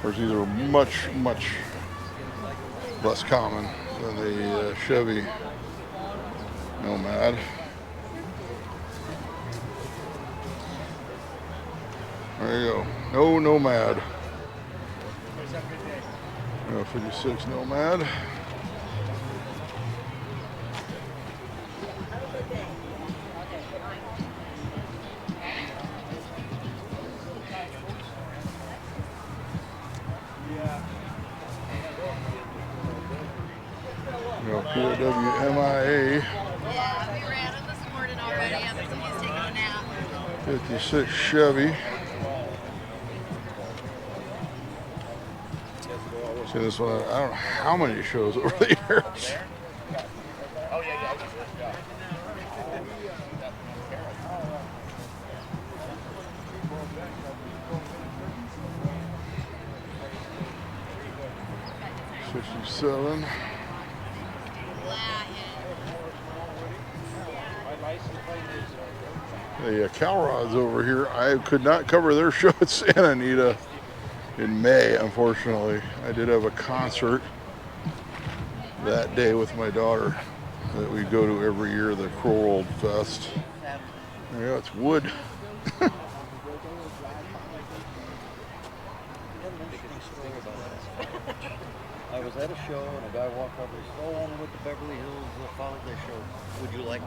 course, these are much, much less common than the Chevy Nomad. There you go. No Nomad. 56 Nomad. MIA Yeah, we ran it this morning already. I think somebody's taking a nap. 56 Chevy. See this one, I don't know how many shows over the years. Oh, yeah. 57. The Cal Rods over here, I could not cover their show at Santa Anita in May, unfortunately. I did have a concert that day with my daughter that we go to every year, the Crow World Fest. Yeah, it's wood. I was at a show and a guy walked up and said, "Oh, I'm with the Beverly Hills Holiday Show. Would you like to?"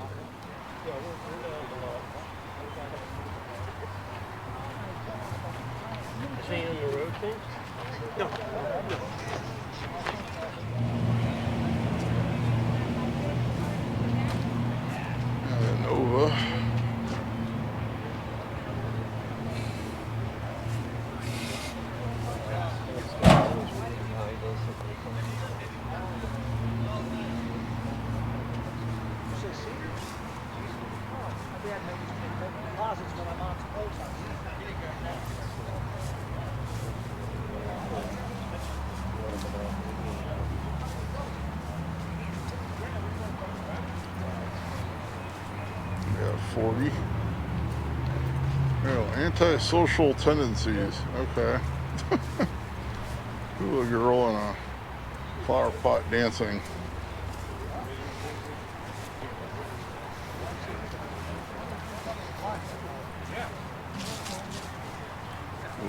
Is he on the road thing? No. Nova. Yeah, 40. Oh, antisocial tendencies. Okay. Ooh, a girl in a flower pot dancing.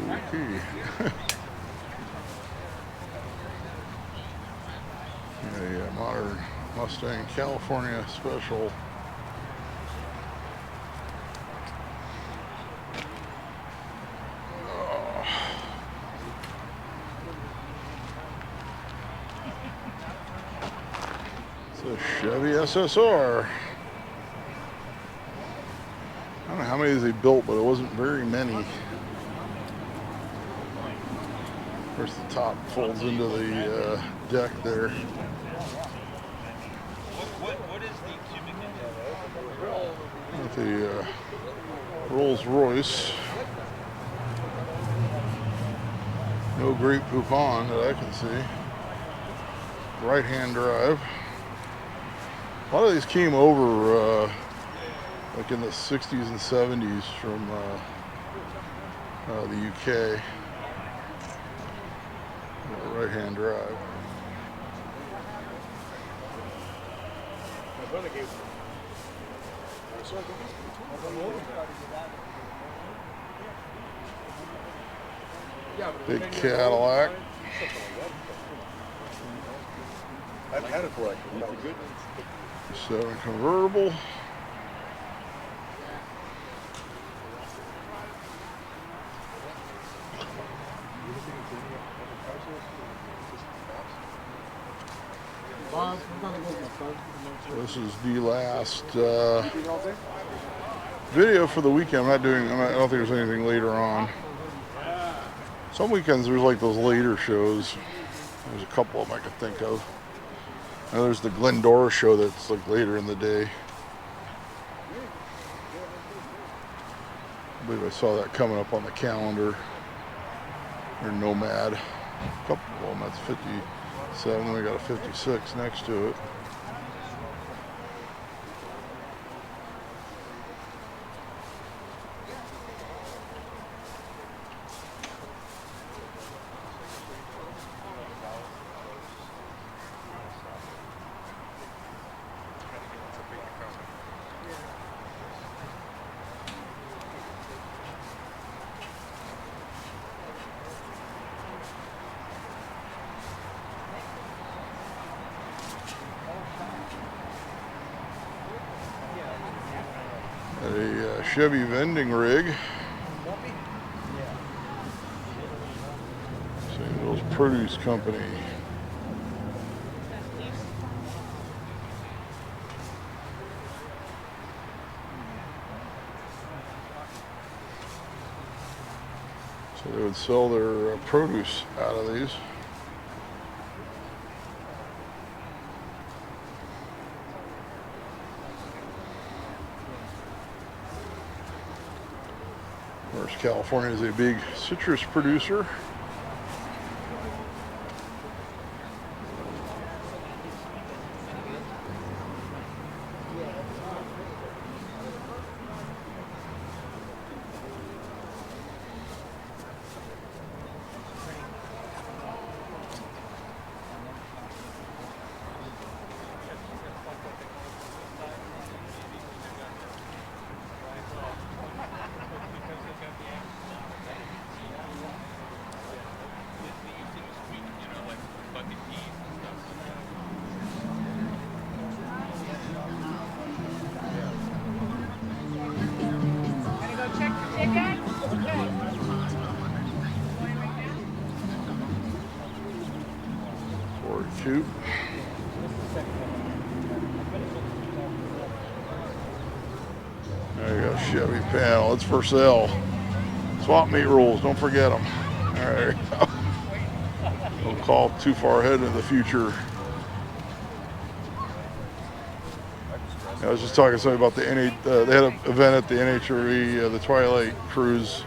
Okay. A modern Mustang California special. It's a Chevy SSR. I don't know how many they built, but it wasn't very many. Of course, the top folds into the deck there. What is the cubic With the Rolls Royce. No Great Poupon that I can see. Right-hand drive. A lot of these came over like in the 60s and 70s from the UK. Right-hand drive. My brother gave Big Cadillac. I've had a collection. It's a good 7 convertible. This is the last video for the weekend. I don't think there's anything later on. Some weekends there's like those later shows. There's a couple of them I can think of. And there's the Glendora show that's like later in the day. I believe I saw that coming up on the calendar. Or Nomad. A couple of them, that's 57, then we got a 56 next to it. A Chevy vending rig. St. Louis Produce Company. So they would sell their produce out of these. Of course, California is a big citrus producer. Shoot. There you go, Chevy panel. It's for sale. Swap meet rules, don't forget them. All right. Don't call too far ahead into the future. I was just talking to somebody about the they had an event at the NHRE, the Twilight Cruise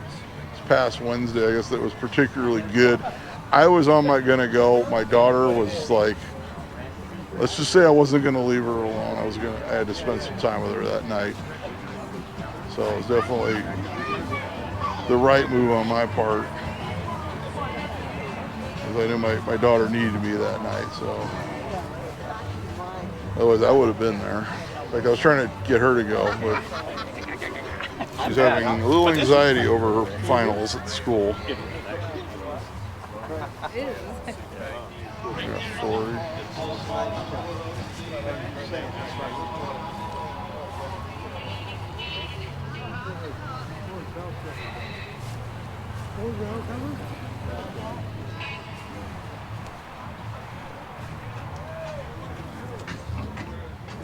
this past Wednesday. I guess that was particularly good. I was gonna go. My daughter was like, let's just say I wasn't gonna leave her alone. I had to spend some time with her that night. So it was definitely the right move on my part. Because I knew my daughter needed me that night, so. Otherwise I would have been there. Like I was trying to get her to go, but she's having a little anxiety over her finals at school. Yeah, 40.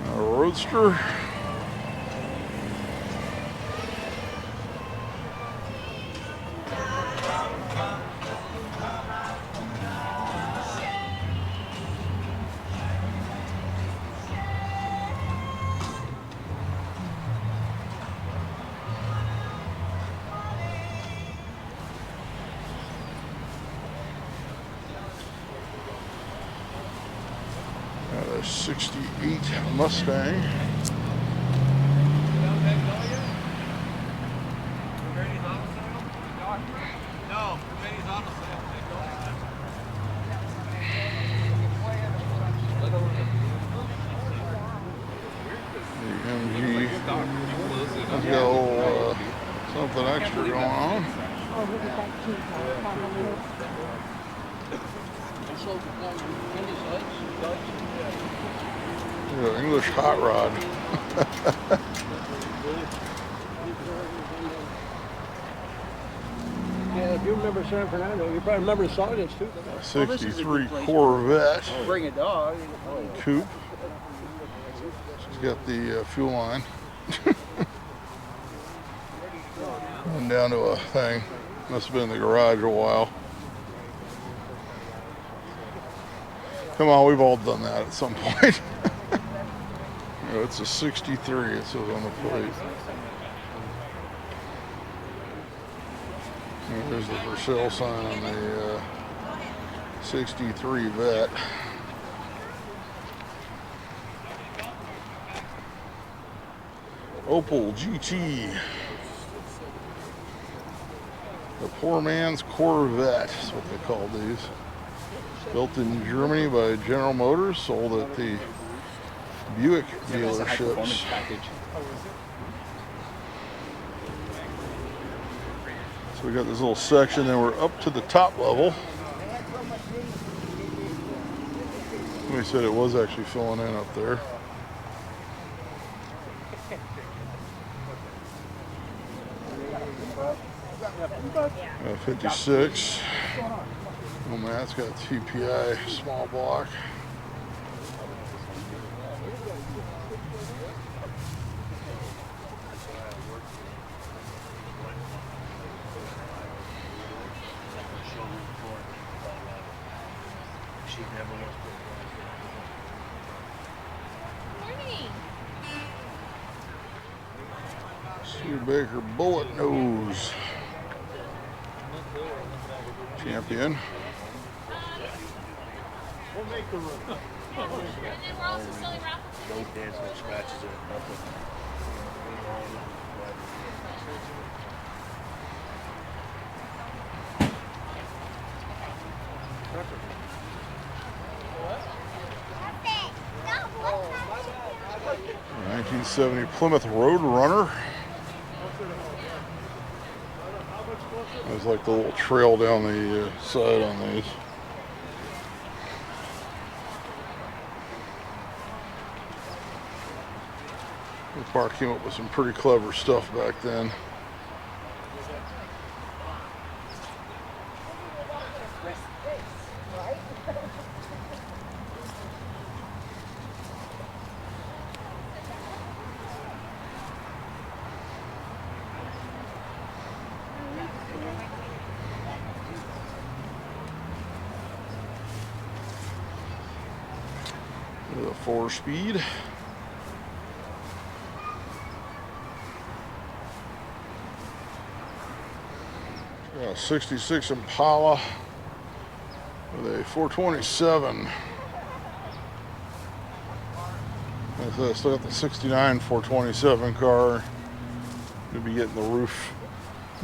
A Roadster. Got a 68 Mustang. The MG has got a little, something extra going on. Yeah, English hot rod. Yeah, if you remember San Fernando, you probably remember the song it's too. 63 Corvette. Bring a dog. Coupe. She's got the fuel line. Going down to a thing. Must have been in the garage a while. Come on, we've all done that at some point. You know, it's a 63, it says on the plate. And there's the for sale sign on the 63 Vet. Opel GT. The poor man's Corvette is what they call these. Built in Germany by General Motors, sold at the Buick dealerships. So we got this little section, then we're up to the top level. Somebody said it was actually filling in up there. 56. Nomad's got TPI small block. Baker Bullet Nose champion. We'll make the room. And we're also selling wrapup. No dents, no scratches in it, nothing. Perfect. 1970 Plymouth Road Runner. There's like the little trail down the side on these. The park came up with some pretty clever stuff back then. The 4-speed. Got a 66 Impala with a 427. I still got the 69 427 car. We'll be getting the roof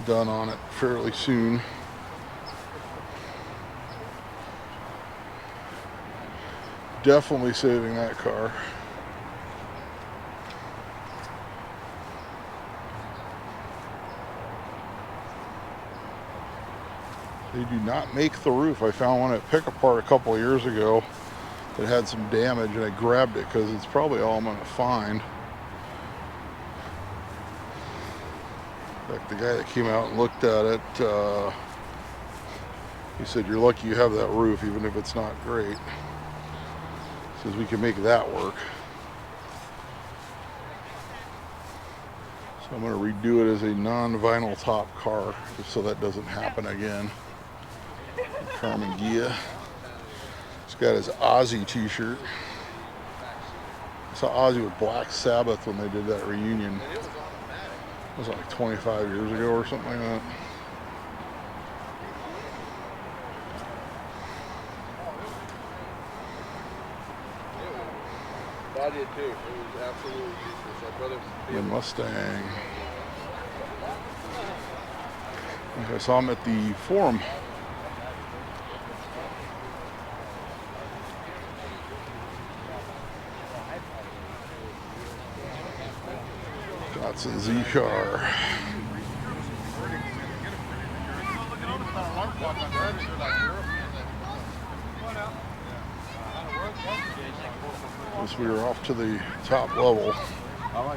done on it fairly soon. Definitely saving that car. They do not make the roof. I found one at Pick Apart a couple of years ago that had some damage, and I grabbed it because it's probably all I'm going to find. In fact, the guy that came out and looked at it, he said, "You're lucky you have that roof, even if it's not great." Says we can make that work. So I'm going to redo it as a non-vinyl top car, just so that doesn't happen again. Carmen Gia. He's got his Ozzy t-shirt. I saw Ozzy with Black Sabbath when they did that reunion. It was like 25 years ago or something like that. I did too. It was absolutely useless. Our brother The Mustang. I saw him at the Forum. Datsun Z car. As we are off to the top level. All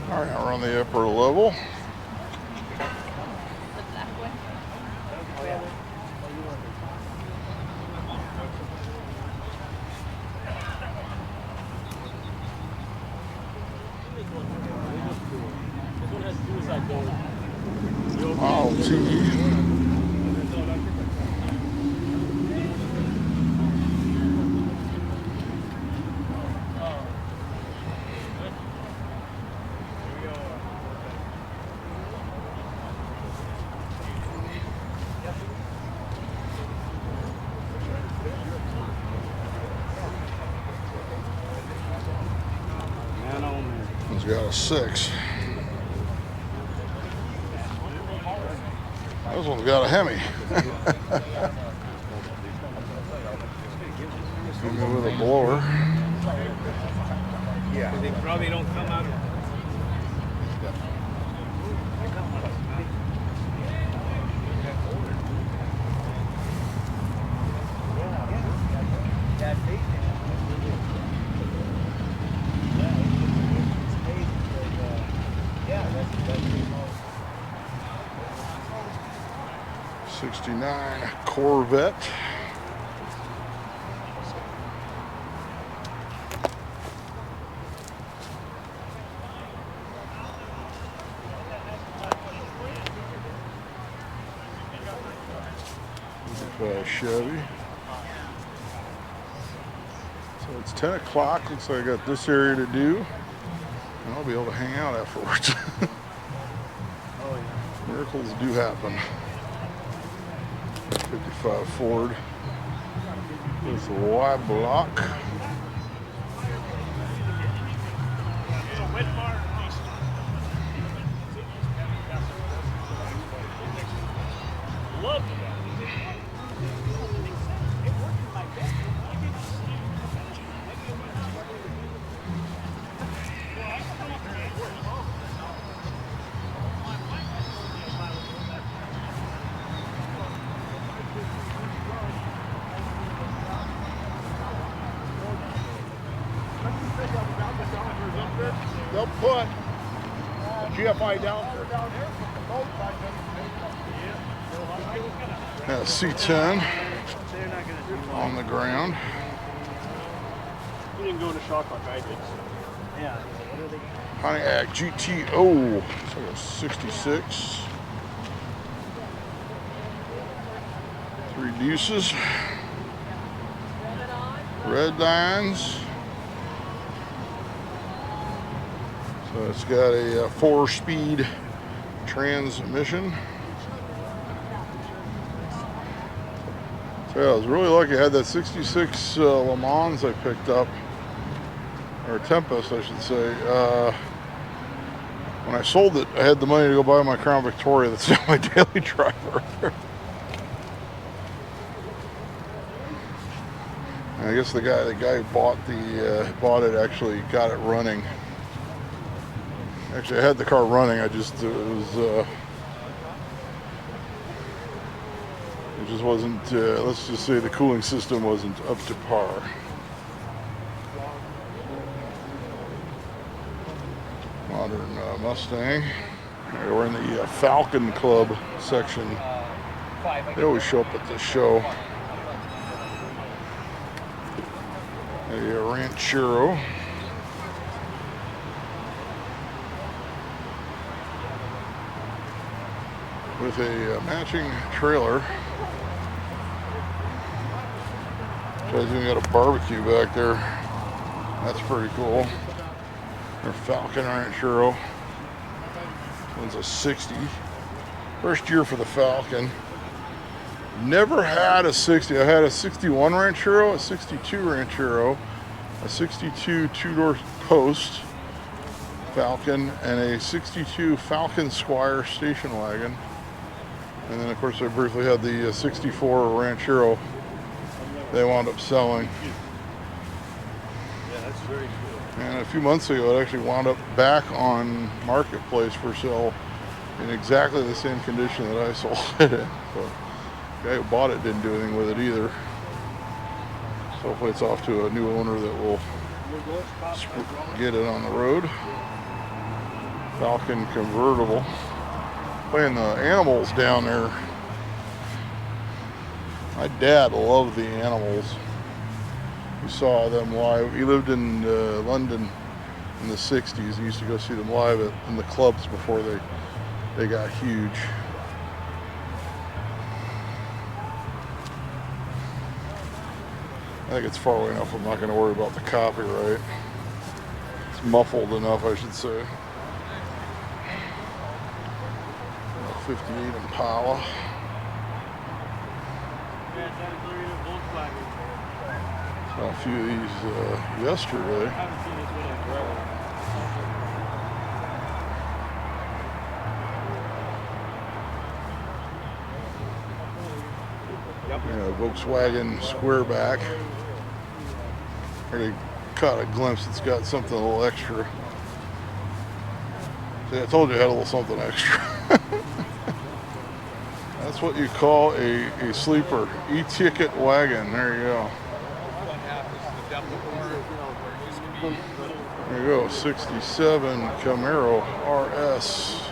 right, we're on the upper level. Model T. He's got a 6. This one's got a Hemi. With a blower. Yeah. They probably don't come out. '69 Corvette. Chevy. So it's 10 o'clock. Looks like I got this area to do. And I'll be able to hang out afterwards. Oh yeah. Miracles do happen. 55 Ford. With the Y block. They'll put GFI down for Got a C10 on the ground. You didn't go into shock like I did. Yeah. Pontiac GTO. It's like a 66. 3 deuces. Red lines. So it's got a 4-speed transmission. So yeah, I was really lucky. I had that 66 Le Mans I picked up, or Tempest I should say. When I sold it, I had the money to go buy my Crown Victoria. That's now my daily driver. And I guess the guy who bought it actually got it running. Actually, I had the car running. It just wasn't. Let's just say the cooling system wasn't up to par. Modern Mustang. We're in the Falcon Club section. They always show up at this show. A Ranchero. With a matching trailer. So he's even got a barbecue back there. That's pretty cool. Their Falcon Ranchero. This one's a 60. First year for the Falcon. Never had a 60. I had a 61 Ranchero, a 62 Ranchero, a 62 two-door post Falcon, and a 62 Falcon Squire station wagon. And then, of course, I briefly had the 64 Ranchero they wound up selling. Yeah, that's very cool. And a few months ago, it actually wound up back on Marketplace for sale in exactly the same condition that I sold it in. So the guy who bought it didn't do anything with it either. So hopefully it's off to a new owner that will get it on the road. Falcon convertible. Playing the animals down there. My dad loved the animals. We saw them live. He lived in London in the 60s. He used to go see them live in the clubs before they got huge. I think it's far away enough. I'm not going to worry about the copyright. It's muffled enough, I should say. 58 Impala. Saw a few of these yesterday. Yeah, Volkswagen Squareback. I already caught a glimpse. It's got something a little extra. See, I told you it had a little something extra. That's what you call a sleeper. E-ticket wagon. There you go. There you go. 67 Camaro RS.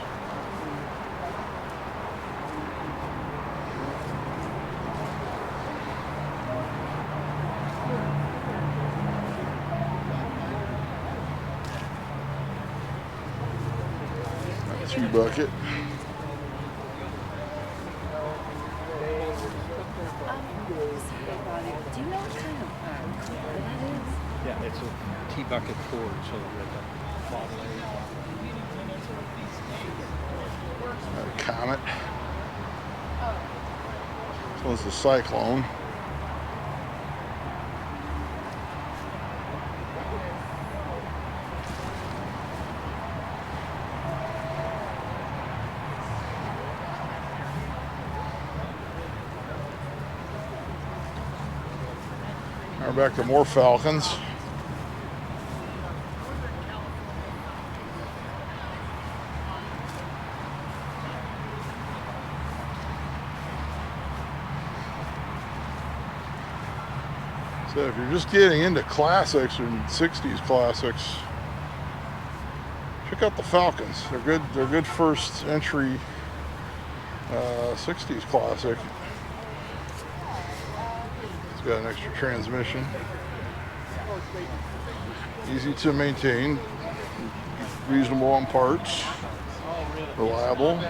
Two bucket. Do you know what kind of car that is? Yeah, it's a T-bucket cord, so with a bottle A Comet. So it's the Cyclone. Now we're back to more Falcons. So if you're just getting into classics or 60s classics, check out the Falcons. They're good first entry 60s classic. It's got an extra transmission. Easy to maintain. Reasonable on parts. Reliable.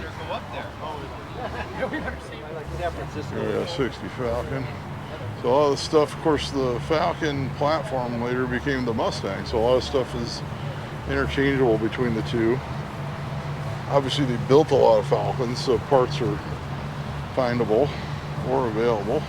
Yeah, 60 Falcon. So a lot of the stuff, of course, the Falcon platform later became the Mustang. So a lot of stuff is interchangeable between the two. Obviously, they built a lot of Falcons, so parts are findable or available.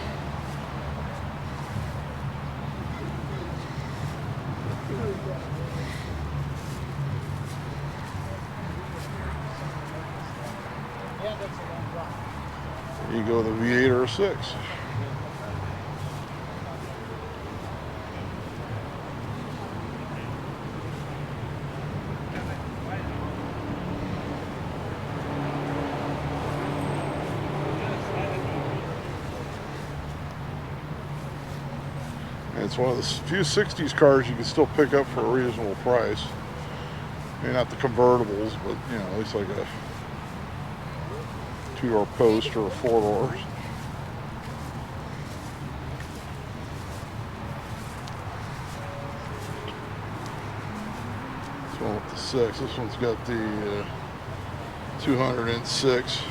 There you go, the V8 or a 6. It's one of the few 60s cars you can still pick up for a reasonable price. Maybe not the convertibles, but you know, at least like a 2-door post or a 4-door. This one with the 6. This one's got the 200-inch 6.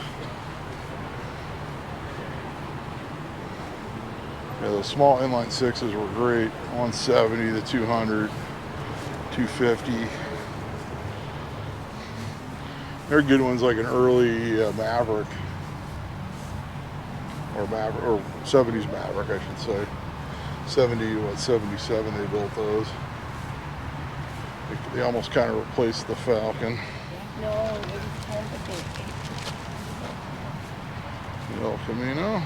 Yeah, those small inline 6s were great. 170, the 200, 250. They're good ones like an early Maverick. Or 70s Maverick, I should say. 77 they built those. They almost kind of replaced the Falcon. No, it was home vacation. El Camino.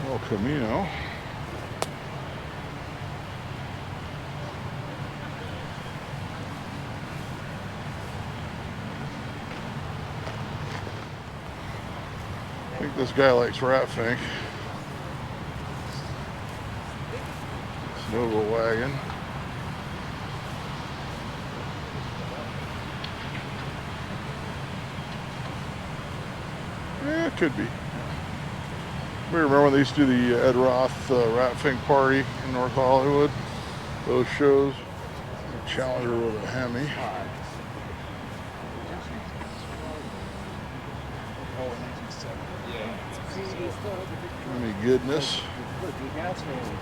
El Camino. I think this guy likes rat fink. Nova wagon. Yeah, it could be. We remember when they used to do the Ed Roth rat fink party in North Hollywood. Those shows. Challenger with a Hemi. Any goodness.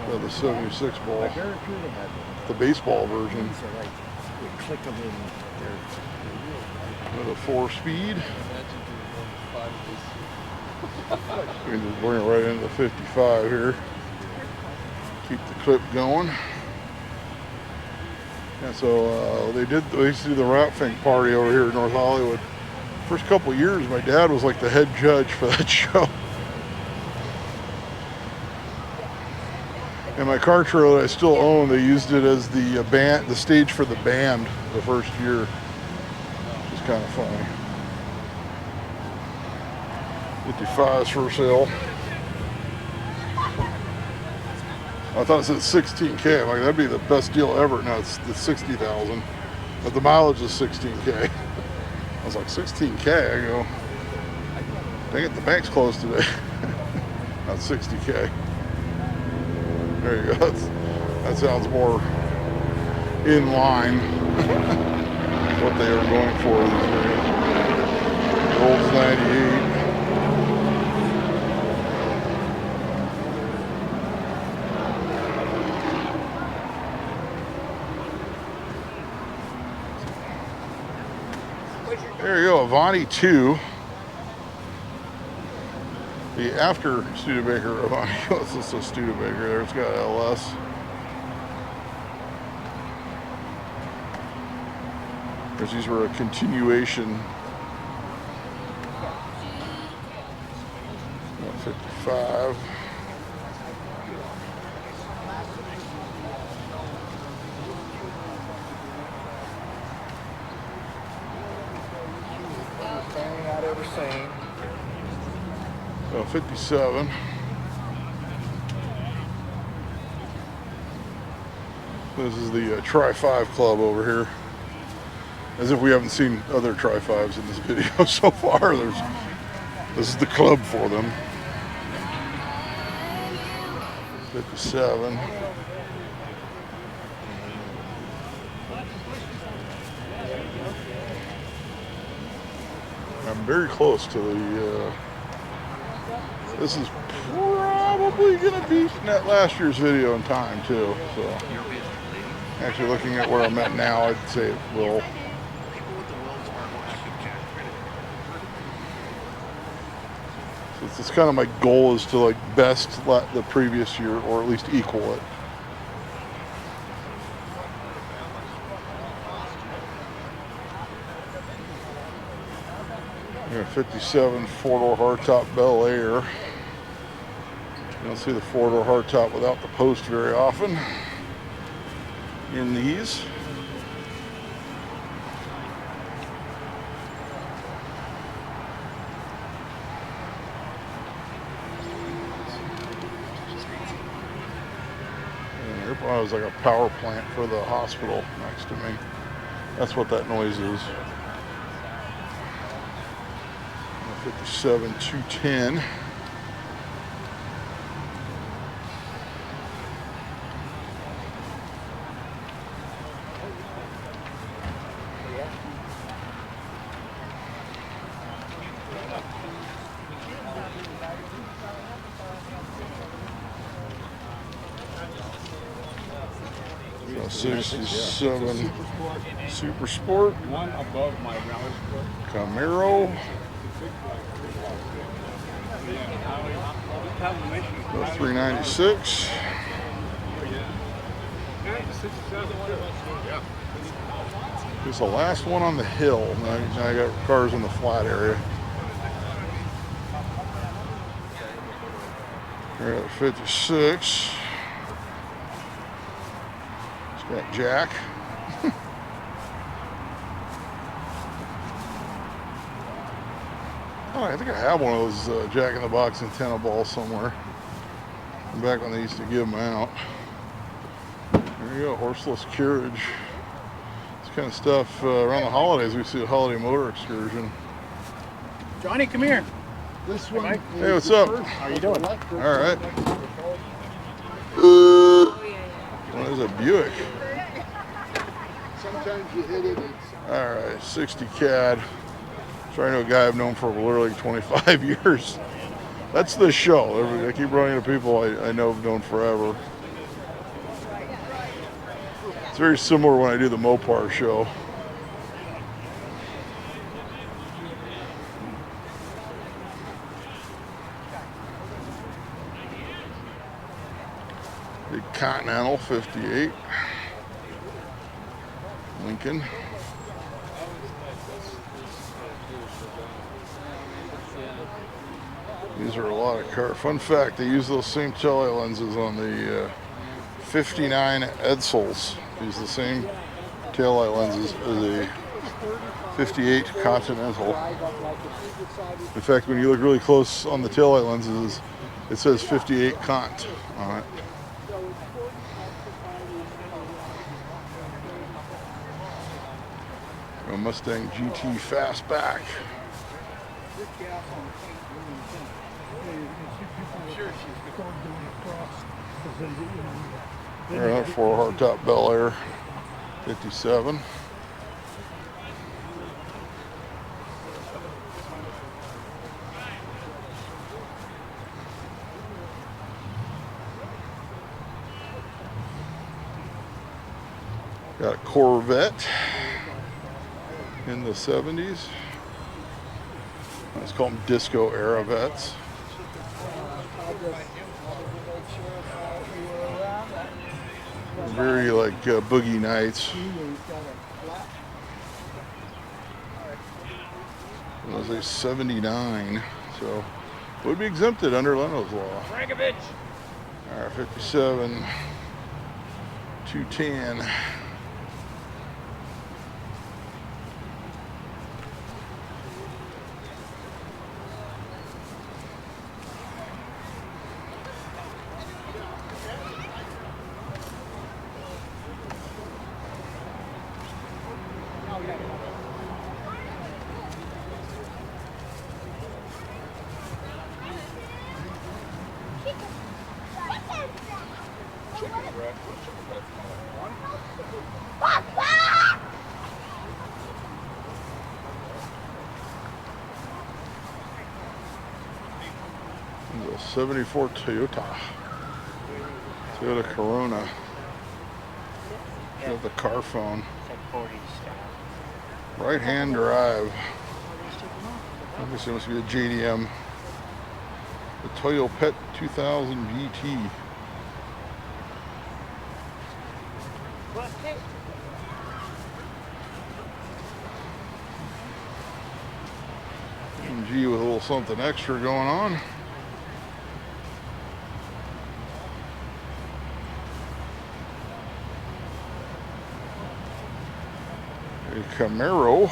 The 76 ball. The baseball version. With a 4-speed. We can just bring it right into 55 here. Keep the clip going. And so they used to do the rat fink party over here in North Hollywood. First couple of years, my dad was like the head judge for that show. And my car trailer that I still own, they used it as the stage for the band the first year. Which is kind of funny. 55s for sale. I thought it said 16K. I'm like, that'd be the best deal ever. No, it's 60,000. But the mileage is 16K. I was like, 16K? I go, dang it, the bank's closed today. Not 60K. There you go. That sounds more in line what they are going for these days. The old's 98. There you go, Avanti 2. The after Studebaker Avanti. This is a Studebaker there. It's got LS. Because these were a continuation. 155. Not ever seen. 57. This is the Tri-5 Club over here. As if we haven't seen other Tri-5s in this video so far. This is the club for them. 57. I'm very close to the, this is probably going to beat that last year's video in time too. So, actually looking at where I'm at now, I'd say it will. So it's kind of my goal is to like best the previous year or at least equal it. Here, 57 four-door hardtop Bel Air. You don't see the four-door hardtop without the post very often in these. And there probably was like a power plant for the hospital next to me. That's what that noise is. 57 210. So 67 Super Sport. One above my rally sport. Camaro. 396. It's the last one on the hill. Now I got cars in the flat area. We're at 56. It's got Jack. Oh, I think I have one of those Jack in the Box antenna balls somewhere. Back when they used to give them out. There you go, horseless carriage. This kind of stuff around the holidays. We see a holiday motor excursion. Johnny, come here. This one. Hey, what's up? How you doing? All right. Well, there's a Buick. Sometimes you hit it. All right, 60 CAD. Trying to a guy I've known for literally 25 years. That's the show. I keep running into people I know have known forever. It's very similar when I do the Mopar show. Big Continental 58. Lincoln. These are a lot of cars. Fun fact, they use those same taillight lenses on the 59 Edsels. Use the same taillight lenses as a 58 Continental. In fact, when you look really close on the taillight lenses, it says 58 Cont on it. A Mustang GT Fastback. All right, 4 hardtop Bel Air, 57. Got a Corvette in the 70s. Let's call them disco era vets. Very like Boogie Nights. It was a 79, so would be exempted under Leno's law. All right, 57, 210. The 74 Toyota Corona. Got the car phone. Right hand drive. I guess it must be a JDM. The Toyo Pet 2000 GT. G with a little something extra going on. A Camaro.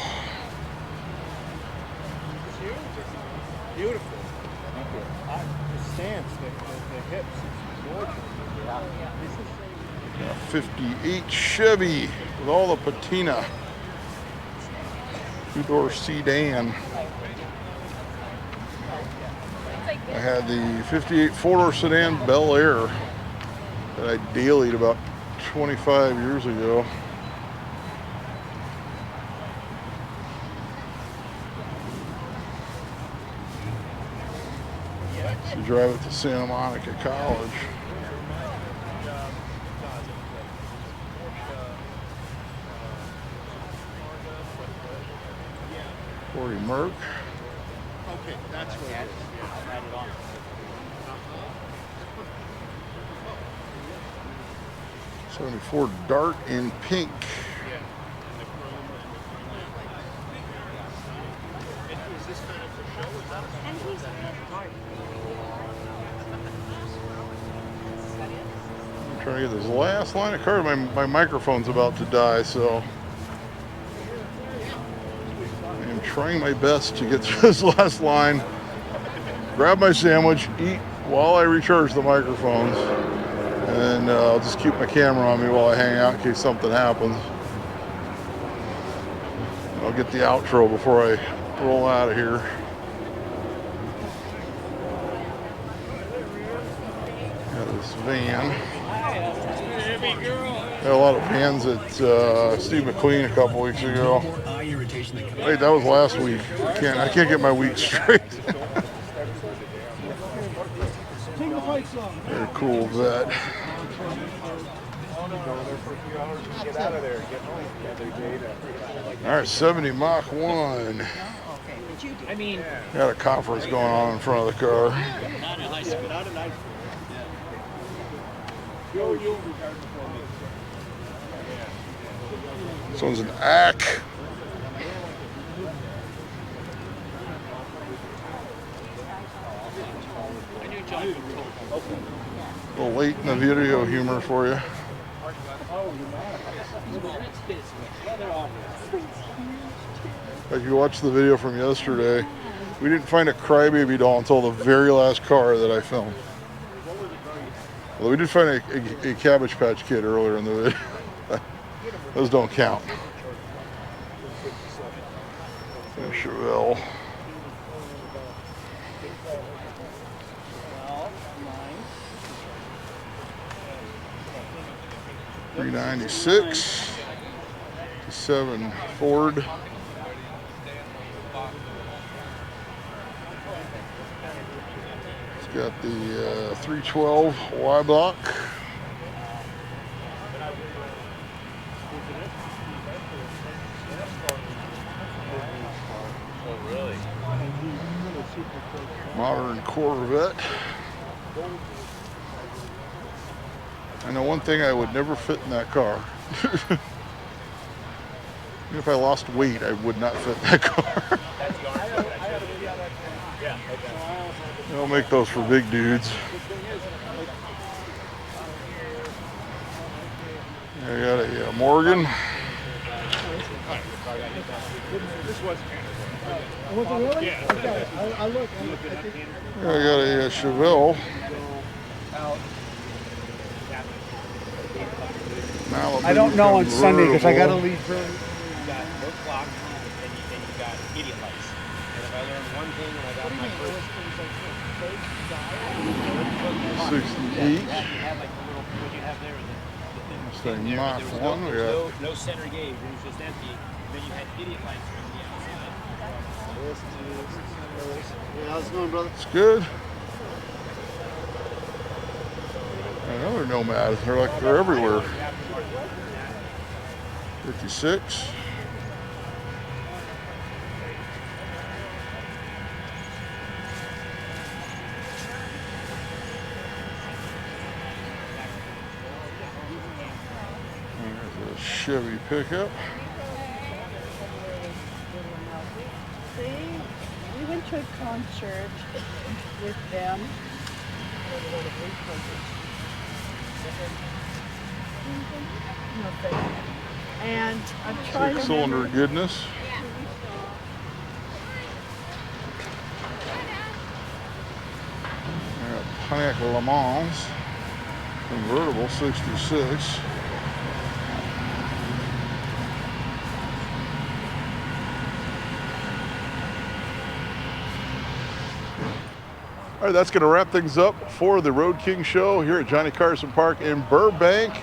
Beautiful. The stance, the hips, it's gorgeous. Got a 58 Chevy with all the patina. 2-door sedan. I had the 58 4-door sedan Bel Air that I dailied about 25 years ago. To drive it to Santa Monica College. Corey Merck. Okay, that's what it is. Yeah, add it on. 74 Dart in pink. I'm trying to get this last line of cars. My microphone's about to die, so I am trying my best to get through this last line. Grab my sandwich, eat while I recharge the microphones, and I'll just keep my camera on me while I hang out in case something happens. I'll get the outro before I roll out of here. Got this van. Got a lot of vans at Steve McQueen a couple weeks ago. Wait, that was last week. I can't get my week straight. Very cool vet. All right, 70 Mach 1. I mean, Got a conference going on in front of the car. Not in high school. Not in high school. This one's an ACK. A little late in the video humor for you. If you watched the video from yesterday, we didn't find a crybaby doll until the very last car that I filmed. Well, we did find a Cabbage Patch Kid earlier in the video. Those don't count. Chevelle. 396. 7 Ford. It's got the 312 Y block. Oh, really? Modern Corvette. I know one thing, I would never fit in that car. Even if I lost weight, I would not fit in that car. They don't make those for big dudes. I got a Morgan. Was it really? Okay. I looked. I got a Chevrolet. Malibu I don't know on Sunday because I got to convertible. leave early. You got no clock and you got idiot lights. And if I learned one thing when I got my first 68. you had like the little, what you have there, the Thing thing there, Mach there was 1, we no, got no center gauge, it was just empty. Then you had idiot lights from the outside. Yeah, how's it going, brother? it's good. Another Nomad. They're everywhere. 56. There's a Chevy pickup. See, we went to a concert with them. And I'm trying to Six-cylinder remember. goodness. Pontiac Le Mans convertible 66. All right, that's going to wrap things up for the Road King show here at Johnny Carson Park in Burbank.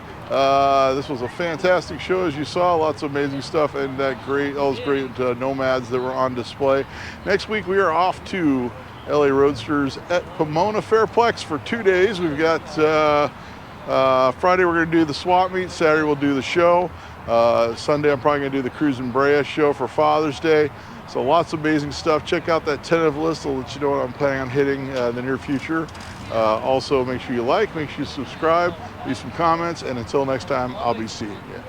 This was a fantastic show, as you saw. Lots of amazing stuff and all those great Nomads that were on display. Next week, we are off to LA Roadsters at Pomona Fairplex for 2 days. We've got Friday, we're going to do the swap meet. Saturday, we'll do the show. Sunday, I'm probably going to do the Cruise and Brea show for Father's Day. So lots of amazing stuff. Check out that tentative list. I'll let you know what I'm planning on hitting in the near future. Also, make sure you like, make sure you subscribe, leave some comments, and until next time, I'll be seeing you.